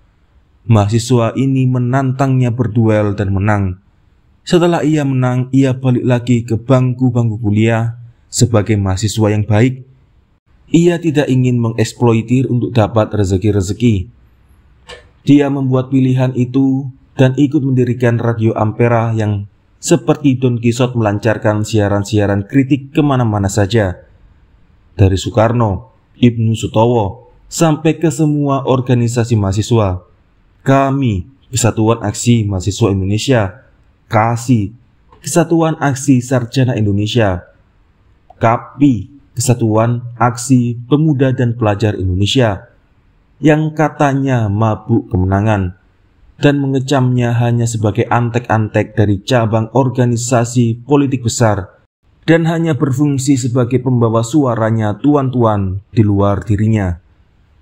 Mahasiswa ini menantangnya berduel dan menang. Setelah ia menang, ia balik lagi ke bangku-bangku kuliah sebagai mahasiswa yang baik. Ia tidak ingin mengeksploitir untuk dapat rezeki-rezeki. Dia membuat pilihan itu dan ikut mendirikan Radio Ampera yang seperti Don Quixote melancarkan siaran-siaran kritik kemana-mana saja. Dari Soekarno, Ibnu Sutowo, sampai ke semua organisasi mahasiswa. Kami, Kesatuan Aksi Mahasiswa Indonesia, KASI, Kesatuan Aksi Sarjana Indonesia, KAPI, Kesatuan Aksi Pemuda dan Pelajar Indonesia, yang katanya mabuk kemenangan dan mengecamnya hanya sebagai antek-antek dari cabang organisasi politik besar dan hanya berfungsi sebagai pembawa suaranya tuan-tuan di luar dirinya.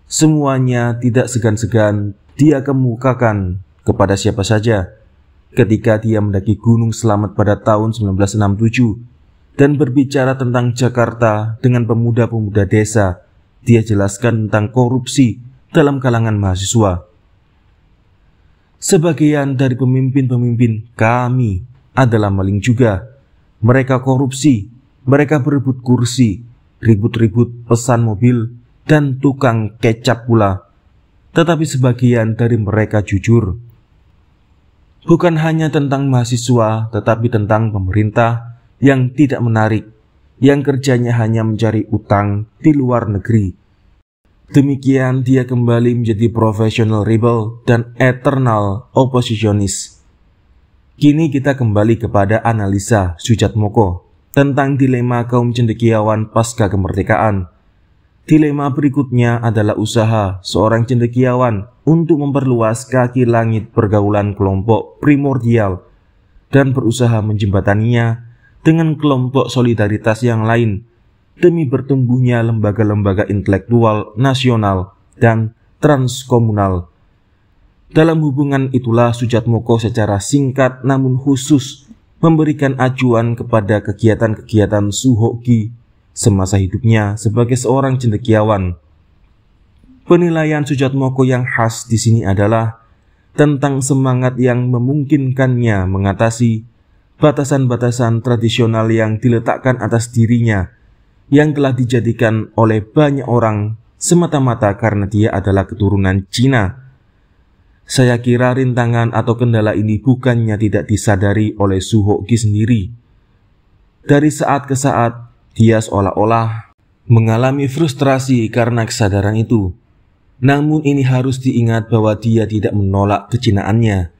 Semuanya tidak segan-segan dia kemukakan kepada siapa saja ketika dia mendaki Gunung Slamet pada tahun 1967 dan berbicara tentang Jakarta dengan pemuda-pemuda desa. Dia jelaskan tentang korupsi dalam kalangan mahasiswa. Sebagian dari pemimpin-pemimpin kami adalah maling juga. Mereka korupsi, mereka berebut kursi, ribut-ribut pesan mobil, dan tukang kecap pula. Tetapi sebagian dari mereka jujur. Bukan hanya tentang mahasiswa, tetapi tentang pemerintah yang tidak menarik, yang kerjanya hanya mencari utang di luar negeri. Demikian dia kembali menjadi professional rebel dan eternal oppositionist. Kini kita kembali kepada analisa Soejatmoko tentang dilema kaum cendekiawan pasca kemerdekaan. Dilema berikutnya adalah usaha seorang cendekiawan untuk memperluas kaki langit pergaulan kelompok primordial dan berusaha menjembataninya dengan kelompok solidaritas yang lain demi bertumbuhnya lembaga-lembaga intelektual nasional dan transkomunal. Dalam hubungan itulah Soejatmoko secara singkat namun khusus memberikan acuan kepada kegiatan-kegiatan Suhoki semasa hidupnya sebagai seorang cendekiawan. Penilaian Soejatmoko yang khas di sini adalah tentang semangat yang memungkinkannya mengatasi batasan-batasan tradisional yang diletakkan atas dirinya, yang telah dijadikan oleh banyak orang semata-mata karena dia adalah keturunan Cina. Saya kira rintangan atau kendala ini bukannya tidak disadari oleh Suhoki sendiri. Dari saat ke saat, dia seolah-olah mengalami frustrasi karena kesadaran itu. Namun ini harus diingat bahwa dia tidak menolak kecinaannya.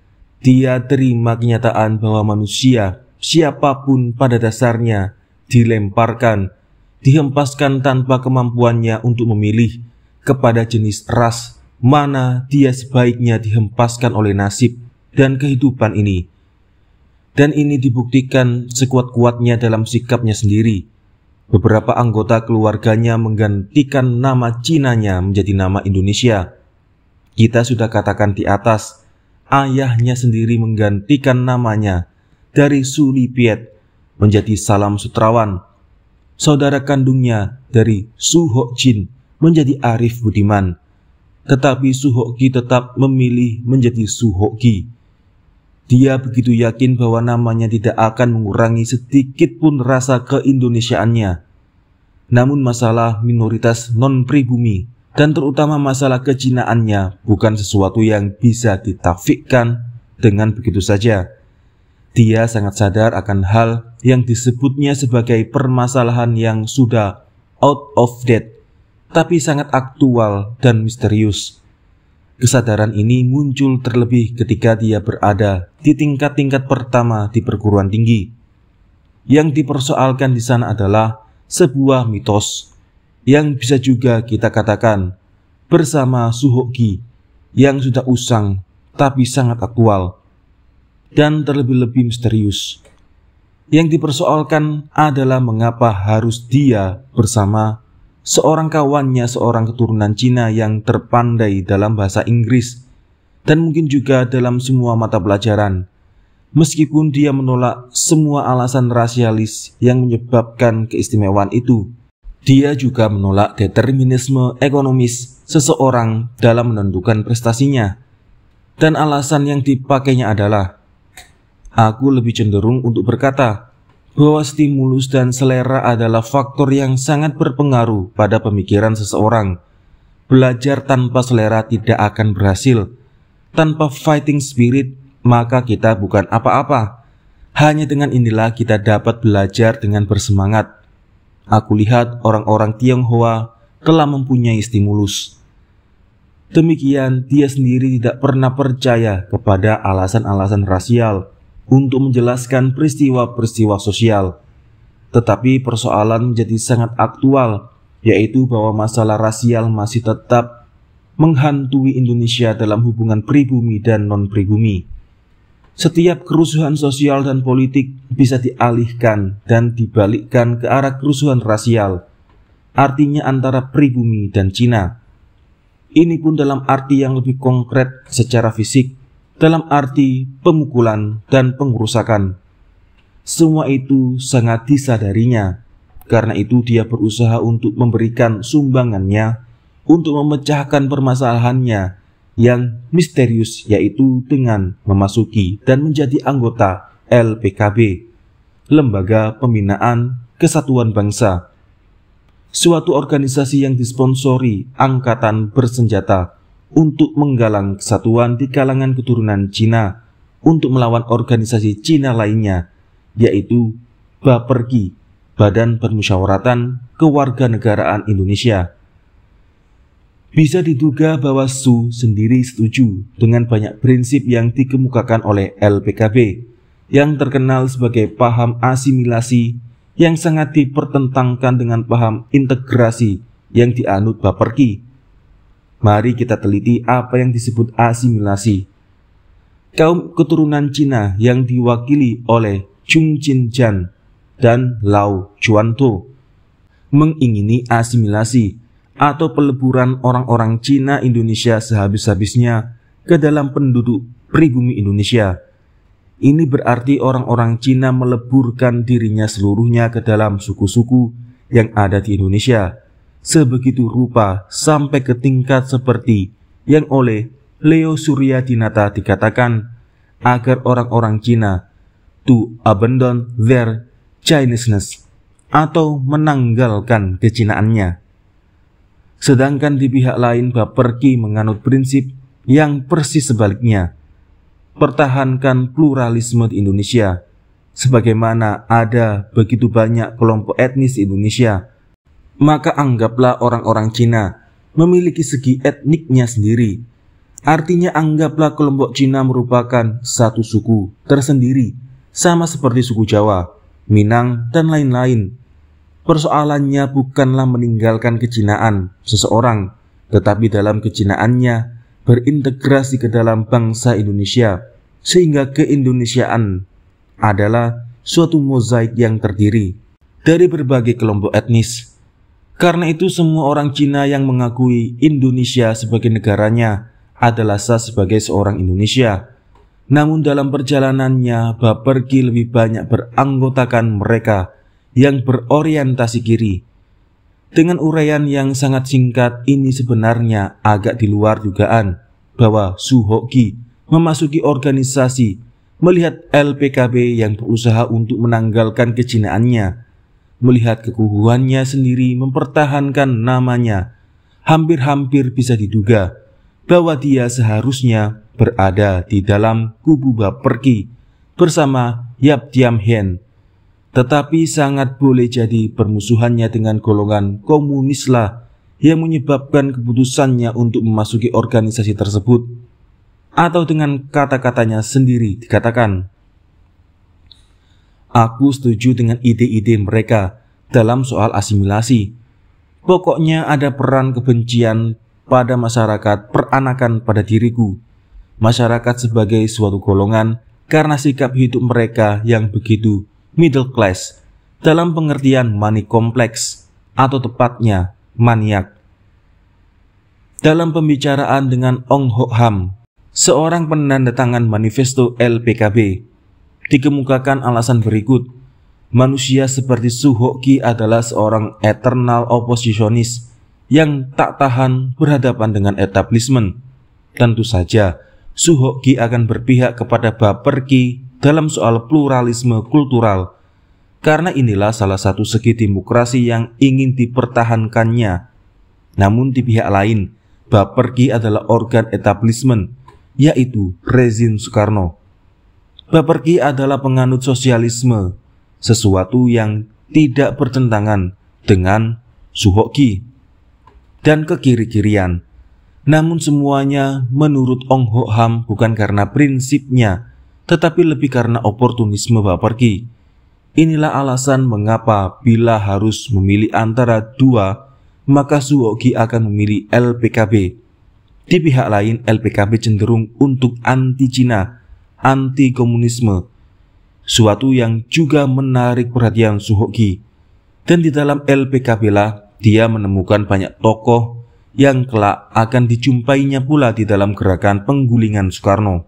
Dia terima kenyataan bahwa manusia, siapapun pada dasarnya, dilemparkan, dihempaskan tanpa kemampuannya untuk memilih kepada jenis ras mana dia sebaiknya dihempaskan oleh nasib dan kehidupan ini. Dan ini dibuktikan sekuat-kuatnya dalam sikapnya sendiri. Beberapa anggota keluarganya menggantikan nama Cinanya menjadi nama Indonesia. Kita sudah katakan di atas, ayahnya sendiri menggantikan namanya dari Suli Piet menjadi Salam Sutrawan. Saudara kandungnya dari Suhok Jin menjadi Arif Budiman. Tetapi Suhoki tetap memilih menjadi Suhoki. Dia begitu yakin bahwa namanya tidak akan mengurangi sedikit pun rasa keindonesiaannya. Namun masalah minoritas non-pribumi dan terutama masalah kecinaannya bukan sesuatu yang bisa ditafikkan dengan begitu saja. Dia sangat sadar akan hal yang disebutnya sebagai permasalahan yang sudah out of date, tapi sangat aktual dan misterius. Kesadaran ini muncul terlebih ketika dia berada di tingkat-tingkat pertama di perguruan tinggi. Yang dipersoalkan di sana adalah sebuah mitos yang bisa juga kita katakan bersama Suhoki yang sudah usang tapi sangat aktual dan terlebih-lebih misterius. Yang dipersoalkan adalah mengapa harus dia bersama seorang kawannya, seorang keturunan Cina yang terpandai dalam bahasa Inggris dan mungkin juga dalam semua mata pelajaran. Meskipun dia menolak semua alasan rasialis yang menyebabkan keistimewaan itu, dia juga menolak determinisme ekonomis seseorang dalam menentukan prestasinya. Dan alasan yang dipakainya adalah, aku lebih cenderung untuk berkata bahwa stimulus dan selera adalah faktor yang sangat berpengaruh pada pemikiran seseorang. Belajar tanpa selera tidak akan berhasil. Tanpa fighting spirit, maka kita bukan apa-apa. Hanya dengan inilah kita dapat belajar dengan bersemangat. Aku lihat orang-orang Tionghoa telah mempunyai stimulus. Demikian, dia sendiri tidak pernah percaya kepada alasan-alasan rasial untuk menjelaskan peristiwa-peristiwa sosial. Tetapi persoalan menjadi sangat aktual, yaitu bahwa masalah rasial masih tetap menghantui Indonesia dalam hubungan pribumi dan non-pribumi. Setiap kerusuhan sosial dan politik bisa dialihkan dan dibalikkan ke arah kerusuhan rasial, artinya antara pribumi dan Cina. Ini pun dalam arti yang lebih konkret secara fisik, dalam arti pemukulan dan pengerusakan. Semua itu sangat disadarinya, karena itu dia berusaha untuk memberikan sumbangannya untuk memecahkan permasalahannya yang misterius, yaitu dengan memasuki dan menjadi anggota LPKB, Lembaga Pembinaan Kesatuan Bangsa, suatu organisasi yang disponsori angkatan bersenjata untuk menggalang kesatuan di kalangan keturunan Cina untuk melawan organisasi Cina lainnya, yaitu BAPERKI, Badan Permusyawaratan Kewarganegaraan Indonesia. Bisa diduga bahwa Su sendiri setuju dengan banyak prinsip yang dikemukakan oleh LPKB, yang terkenal sebagai paham asimilasi yang sangat dipertentangkan dengan paham integrasi yang dianut BAPERKI. Mari kita teliti apa yang disebut asimilasi. Kaum keturunan Cina yang diwakili oleh Chung Chin-jan dan Lau Chuan-to mengingini asimilasi atau peleburan orang-orang Cina Indonesia sehabis-habisnya ke dalam penduduk pribumi Indonesia. Ini berarti orang-orang Cina meleburkan dirinya seluruhnya ke dalam suku-suku yang ada di Indonesia, sebegitu rupa sampai ke tingkat seperti yang oleh Leo Suryadinata dikatakan agar orang-orang Cina to abandon their Chineseness atau menanggalkan kecinaannya. Sedangkan di pihak lain BAPERKI menganut prinsip yang persis sebaliknya, pertahankan pluralisme di Indonesia. Sebagaimana ada begitu banyak kelompok etnis di Indonesia, maka anggaplah orang-orang Cina memiliki segi etniknya sendiri. Artinya anggaplah kelompok Cina merupakan satu suku tersendiri, sama seperti suku Jawa, Minang, dan lain-lain. Persoalannya bukanlah meninggalkan kecinaan seseorang, tetapi dalam kecinaannya berintegrasi ke dalam bangsa Indonesia, sehingga keindonesiaan adalah suatu mozaik yang terdiri dari berbagai kelompok etnis. Karena itu semua orang Cina yang mengakui Indonesia sebagai negaranya adalah sah sebagai seorang Indonesia. Namun dalam perjalanannya BAPERKI lebih banyak beranggotakan mereka yang berorientasi kiri. Dengan uraian yang sangat singkat ini sebenarnya agak di luar dugaan bahwa Su Hoki memasuki organisasi melihat LPKB yang berusaha untuk menanggalkan kecinaannya, melihat kekuhuannya sendiri mempertahankan namanya. Hampir-hampir bisa diduga bahwa dia seharusnya berada di dalam kubu BAPERKI bersama Yap Thiam Hien. Tetapi sangat boleh jadi permusuhannya dengan golongan komunislah yang menyebabkan keputusannya untuk memasuki organisasi tersebut. Atau dengan kata-katanya sendiri dikatakan, aku setuju dengan ide-ide mereka dalam soal asimilasi. Pokoknya ada peran kebencian pada masyarakat peranakan pada diriku. Masyarakat sebagai suatu golongan karena sikap hidup mereka yang begitu middle class, dalam pengertian money kompleks, atau tepatnya maniak. Dalam pembicaraan dengan Ong Ho Ham, seorang penandatangan manifesto LPKB, dikemukakan alasan berikut. Manusia seperti Su Hoki adalah seorang eternal oppositionist yang tak tahan berhadapan dengan establishment. Tentu saja Su Hoki akan berpihak kepada BAPERKI dalam soal pluralisme kultural, karena inilah salah satu segi demokrasi yang ingin dipertahankannya. Namun di pihak lain, BAPERKI adalah organ establishment, yaitu rezim Soekarno. BAPERKI adalah penganut sosialisme, sesuatu yang tidak bertentangan dengan Su Hoki dan kekiri-kirian. Namun semuanya menurut Ong Ho Ham bukan karena prinsipnya, tetapi lebih karena oportunisme BAPERKI. Inilah alasan mengapa bila harus memilih antara dua, maka Su Hoki akan memilih LPKB. Di pihak lain, LPKB cenderung untuk anti-Cina, anti-komunisme, suatu yang juga menarik perhatian Suhoki. Dan di dalam LPKB lah dia menemukan banyak tokoh yang kelak akan dijumpainya pula di dalam gerakan penggulingan Soekarno.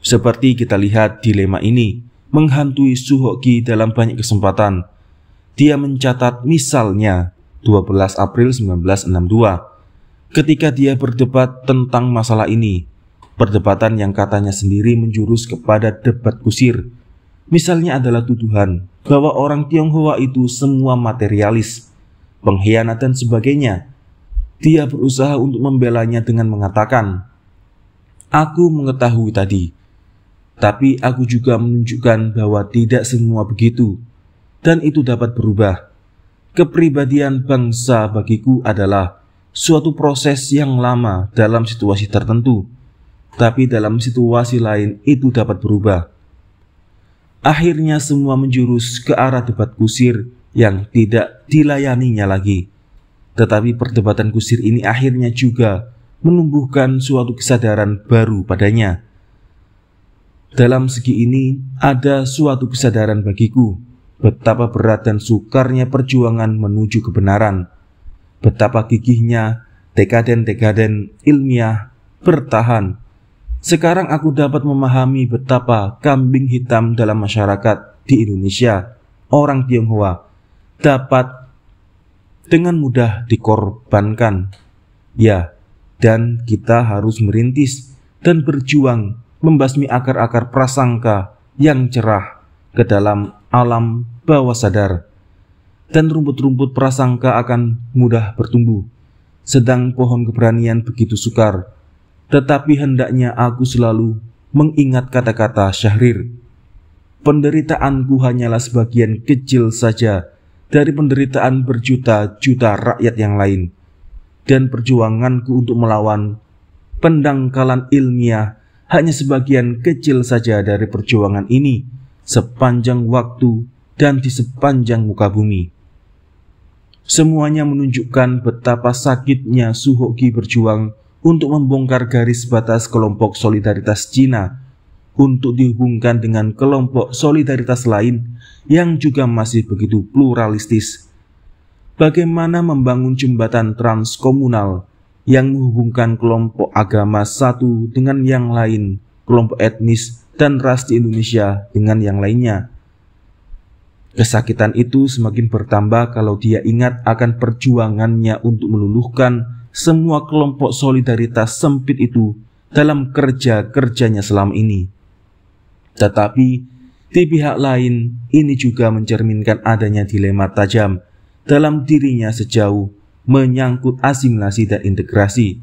Seperti kita lihat, dilema ini menghantui Suhoki dalam banyak kesempatan. Dia mencatat misalnya 12 April 1962 ketika dia berdebat tentang masalah ini, perdebatan yang katanya sendiri menjurus kepada debat kusir. Misalnya adalah tuduhan bahwa orang Tionghoa itu semua materialis, pengkhianat dan sebagainya. Dia berusaha untuk membelanya dengan mengatakan, "Aku mengetahui tadi, tapi aku juga menunjukkan bahwa tidak semua begitu, dan itu dapat berubah. Kepribadian bangsa bagiku adalah suatu proses yang lama dalam situasi tertentu, tapi dalam situasi lain itu dapat berubah." Akhirnya semua menjurus ke arah debat kusir yang tidak dilayaninya lagi. Tetapi perdebatan kusir ini akhirnya juga menumbuhkan suatu kesadaran baru padanya. Dalam segi ini ada suatu kesadaran bagiku, betapa berat dan sukarnya perjuangan menuju kebenaran. Betapa gigihnya dekaden-dekaden ilmiah bertahan. Sekarang aku dapat memahami betapa kambing hitam dalam masyarakat di Indonesia, orang Tionghoa, dapat dengan mudah dikorbankan. Ya, dan kita harus merintis dan berjuang membasmi akar-akar prasangka yang cerah ke dalam alam bawah sadar. Dan rumput-rumput prasangka akan mudah bertumbuh, sedang pohon keberanian begitu sukar. Tetapi hendaknya aku selalu mengingat kata-kata Syahrir. Penderitaanku hanyalah sebagian kecil saja dari penderitaan berjuta-juta rakyat yang lain. Dan perjuanganku untuk melawan pendangkalan ilmiah hanya sebagian kecil saja dari perjuangan ini sepanjang waktu dan di sepanjang muka bumi. Semuanya menunjukkan betapa sakitnya Suhoki berjuang untuk membongkar garis batas kelompok solidaritas Cina untuk dihubungkan dengan kelompok solidaritas lain yang juga masih begitu pluralistis. Bagaimana membangun jembatan transkomunal yang menghubungkan kelompok agama satu dengan yang lain, kelompok etnis dan ras di Indonesia dengan yang lainnya. Kesakitan itu semakin bertambah kalau dia ingat akan perjuangannya untuk meluluhkan semua kelompok solidaritas sempit itu dalam kerja-kerjanya selama ini. Tetapi di pihak lain, ini juga mencerminkan adanya dilema tajam dalam dirinya sejauh menyangkut asimilasi dan integrasi.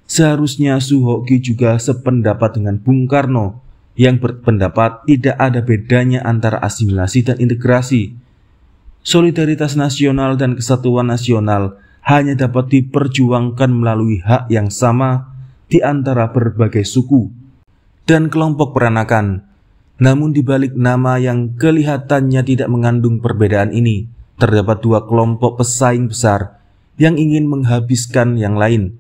Seharusnya Suhoki juga sependapat dengan Bung Karno yang berpendapat tidak ada bedanya antara asimilasi dan integrasi. Solidaritas nasional dan kesatuan nasional hanya dapat diperjuangkan melalui hak yang sama di antara berbagai suku dan kelompok peranakan. Namun di balik nama yang kelihatannya tidak mengandung perbedaan ini, terdapat dua kelompok pesaing besar yang ingin menghabiskan yang lain.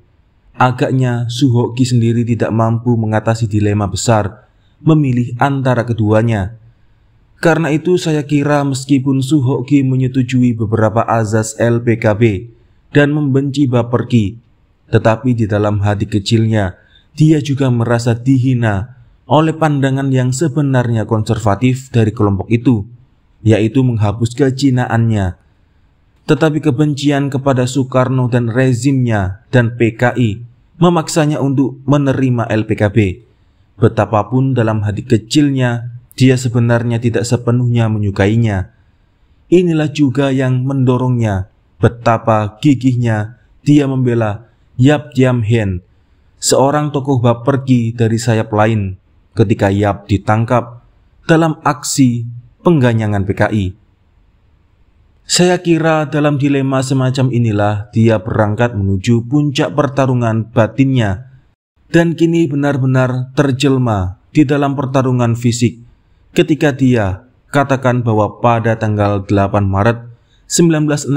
Agaknya Suhoki sendiri tidak mampu mengatasi dilema besar memilih antara keduanya. Karena itu saya kira meskipun Suhoki menyetujui beberapa azas LPKB dan membenci Baperki, tetapi di dalam hati kecilnya dia juga merasa dihina oleh pandangan yang sebenarnya konservatif dari kelompok itu, yaitu menghapus kecinaannya. Tetapi kebencian kepada Soekarno dan rezimnya dan PKI memaksanya untuk menerima LPKB. Betapapun dalam hati kecilnya dia sebenarnya tidak sepenuhnya menyukainya. Inilah juga yang mendorongnya, betapa gigihnya dia membela Yap Jam Hien, seorang tokoh Baperki dari sayap lain, ketika Yap ditangkap dalam aksi pengganyangan PKI. Saya kira dalam dilema semacam inilah dia berangkat menuju puncak pertarungan batinnya, dan kini benar-benar terjelma di dalam pertarungan fisik ketika dia katakan bahwa pada tanggal 8 Maret 1966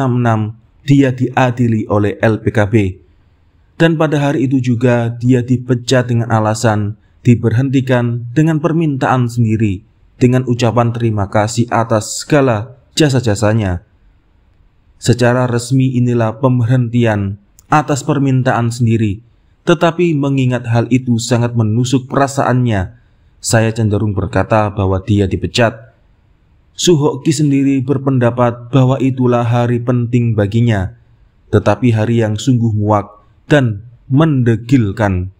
dia diadili oleh LPKB. Dan pada hari itu juga dia dipecat dengan alasan diberhentikan dengan permintaan sendiri, dengan ucapan terima kasih atas segala jasa-jasanya. Secara resmi inilah pemberhentian atas permintaan sendiri, tetapi mengingat hal itu sangat menusuk perasaannya, saya cenderung berkata bahwa dia dipecat. Suhoki sendiri berpendapat bahwa itulah hari penting baginya, tetapi hari yang sungguh muak dan mendegilkan.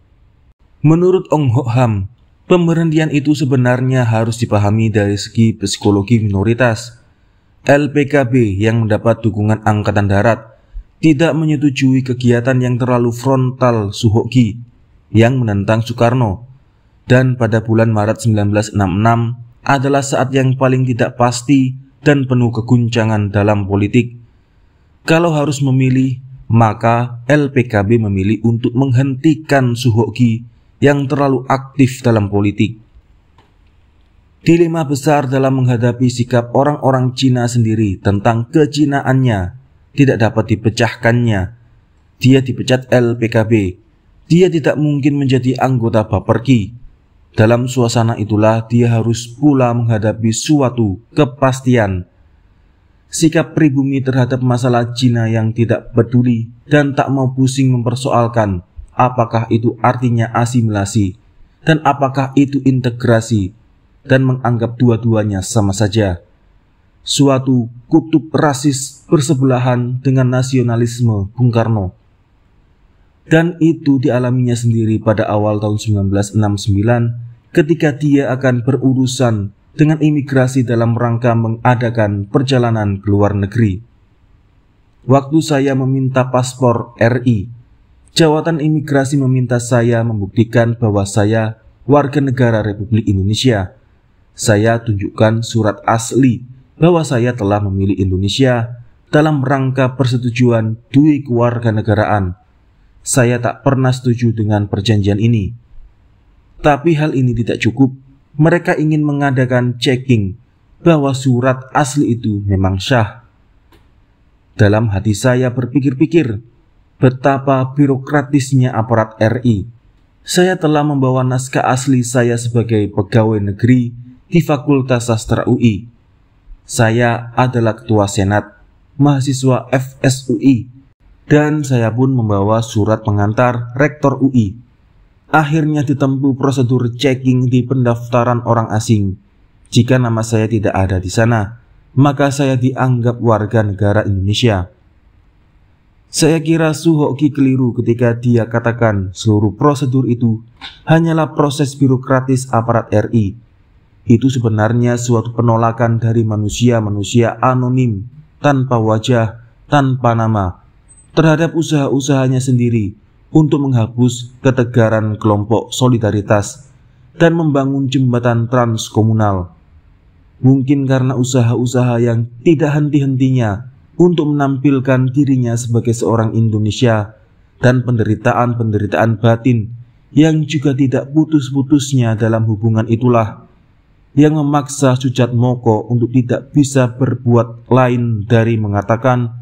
Menurut Ong Hok Ham, pemberhentian itu sebenarnya harus dipahami dari segi psikologi minoritas. LPKB yang mendapat dukungan Angkatan Darat tidak menyetujui kegiatan yang terlalu frontal Suhoki yang menentang Soekarno, dan pada bulan Maret 1966 adalah saat yang paling tidak pasti dan penuh keguncangan dalam politik. Kalau harus memilih, maka LPKB memilih untuk menghentikan Suhoki yang terlalu aktif dalam politik. Dilema besar dalam menghadapi sikap orang-orang Cina sendiri tentang kecinaannya tidak dapat dipecahkannya. Dia dipecat LPKB. Dia tidak mungkin menjadi anggota Baperki. Dalam suasana itulah dia harus pula menghadapi suatu kepastian. Sikap pribumi terhadap masalah Cina yang tidak peduli dan tak mau pusing mempersoalkan apakah itu artinya asimilasi dan apakah itu integrasi, dan menganggap dua-duanya sama saja. Suatu kutub rasis bersebelahan dengan nasionalisme Bung Karno. Dan itu dialaminya sendiri pada awal tahun 1969 ketika dia akan berurusan dengan imigrasi dalam rangka mengadakan perjalanan ke luar negeri. Waktu saya meminta paspor RI, jawatan imigrasi meminta saya membuktikan bahwa saya warga negara Republik Indonesia. Saya tunjukkan surat asli bahwa saya telah memilih Indonesia dalam rangka persetujuan dui kewarganegaraan. Saya tak pernah setuju dengan perjanjian ini. Tapi hal ini tidak cukup. Mereka ingin mengadakan checking bahwa surat asli itu memang syah. Dalam hati saya berpikir-pikir betapa birokratisnya aparat RI. Saya telah membawa naskah asli saya sebagai pegawai negeri di Fakultas Sastra UI. Saya adalah ketua senat mahasiswa FSUI. Dan saya pun membawa surat pengantar rektor UI. Akhirnya ditempuh prosedur checking di pendaftaran orang asing. Jika nama saya tidak ada di sana, maka saya dianggap warga negara Indonesia. Saya kira Suhoki keliru ketika dia katakan seluruh prosedur itu hanyalah proses birokratis aparat RI. Itu sebenarnya suatu penolakan dari manusia-manusia anonim, tanpa wajah, tanpa nama, terhadap usaha-usahanya sendiri untuk menghapus ketegaran kelompok solidaritas dan membangun jembatan transkomunal. Mungkin karena usaha-usaha yang tidak henti-hentinya untuk menampilkan dirinya sebagai seorang Indonesia dan penderitaan-penderitaan batin yang juga tidak putus-putusnya dalam hubungan itulah yang memaksa Sujatmoko untuk tidak bisa berbuat lain dari mengatakan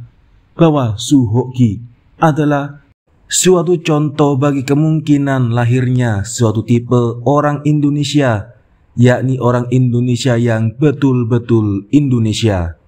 bahwa Suhoki adalah suatu contoh bagi kemungkinan lahirnya suatu tipe orang Indonesia, yakni orang Indonesia yang betul-betul Indonesia.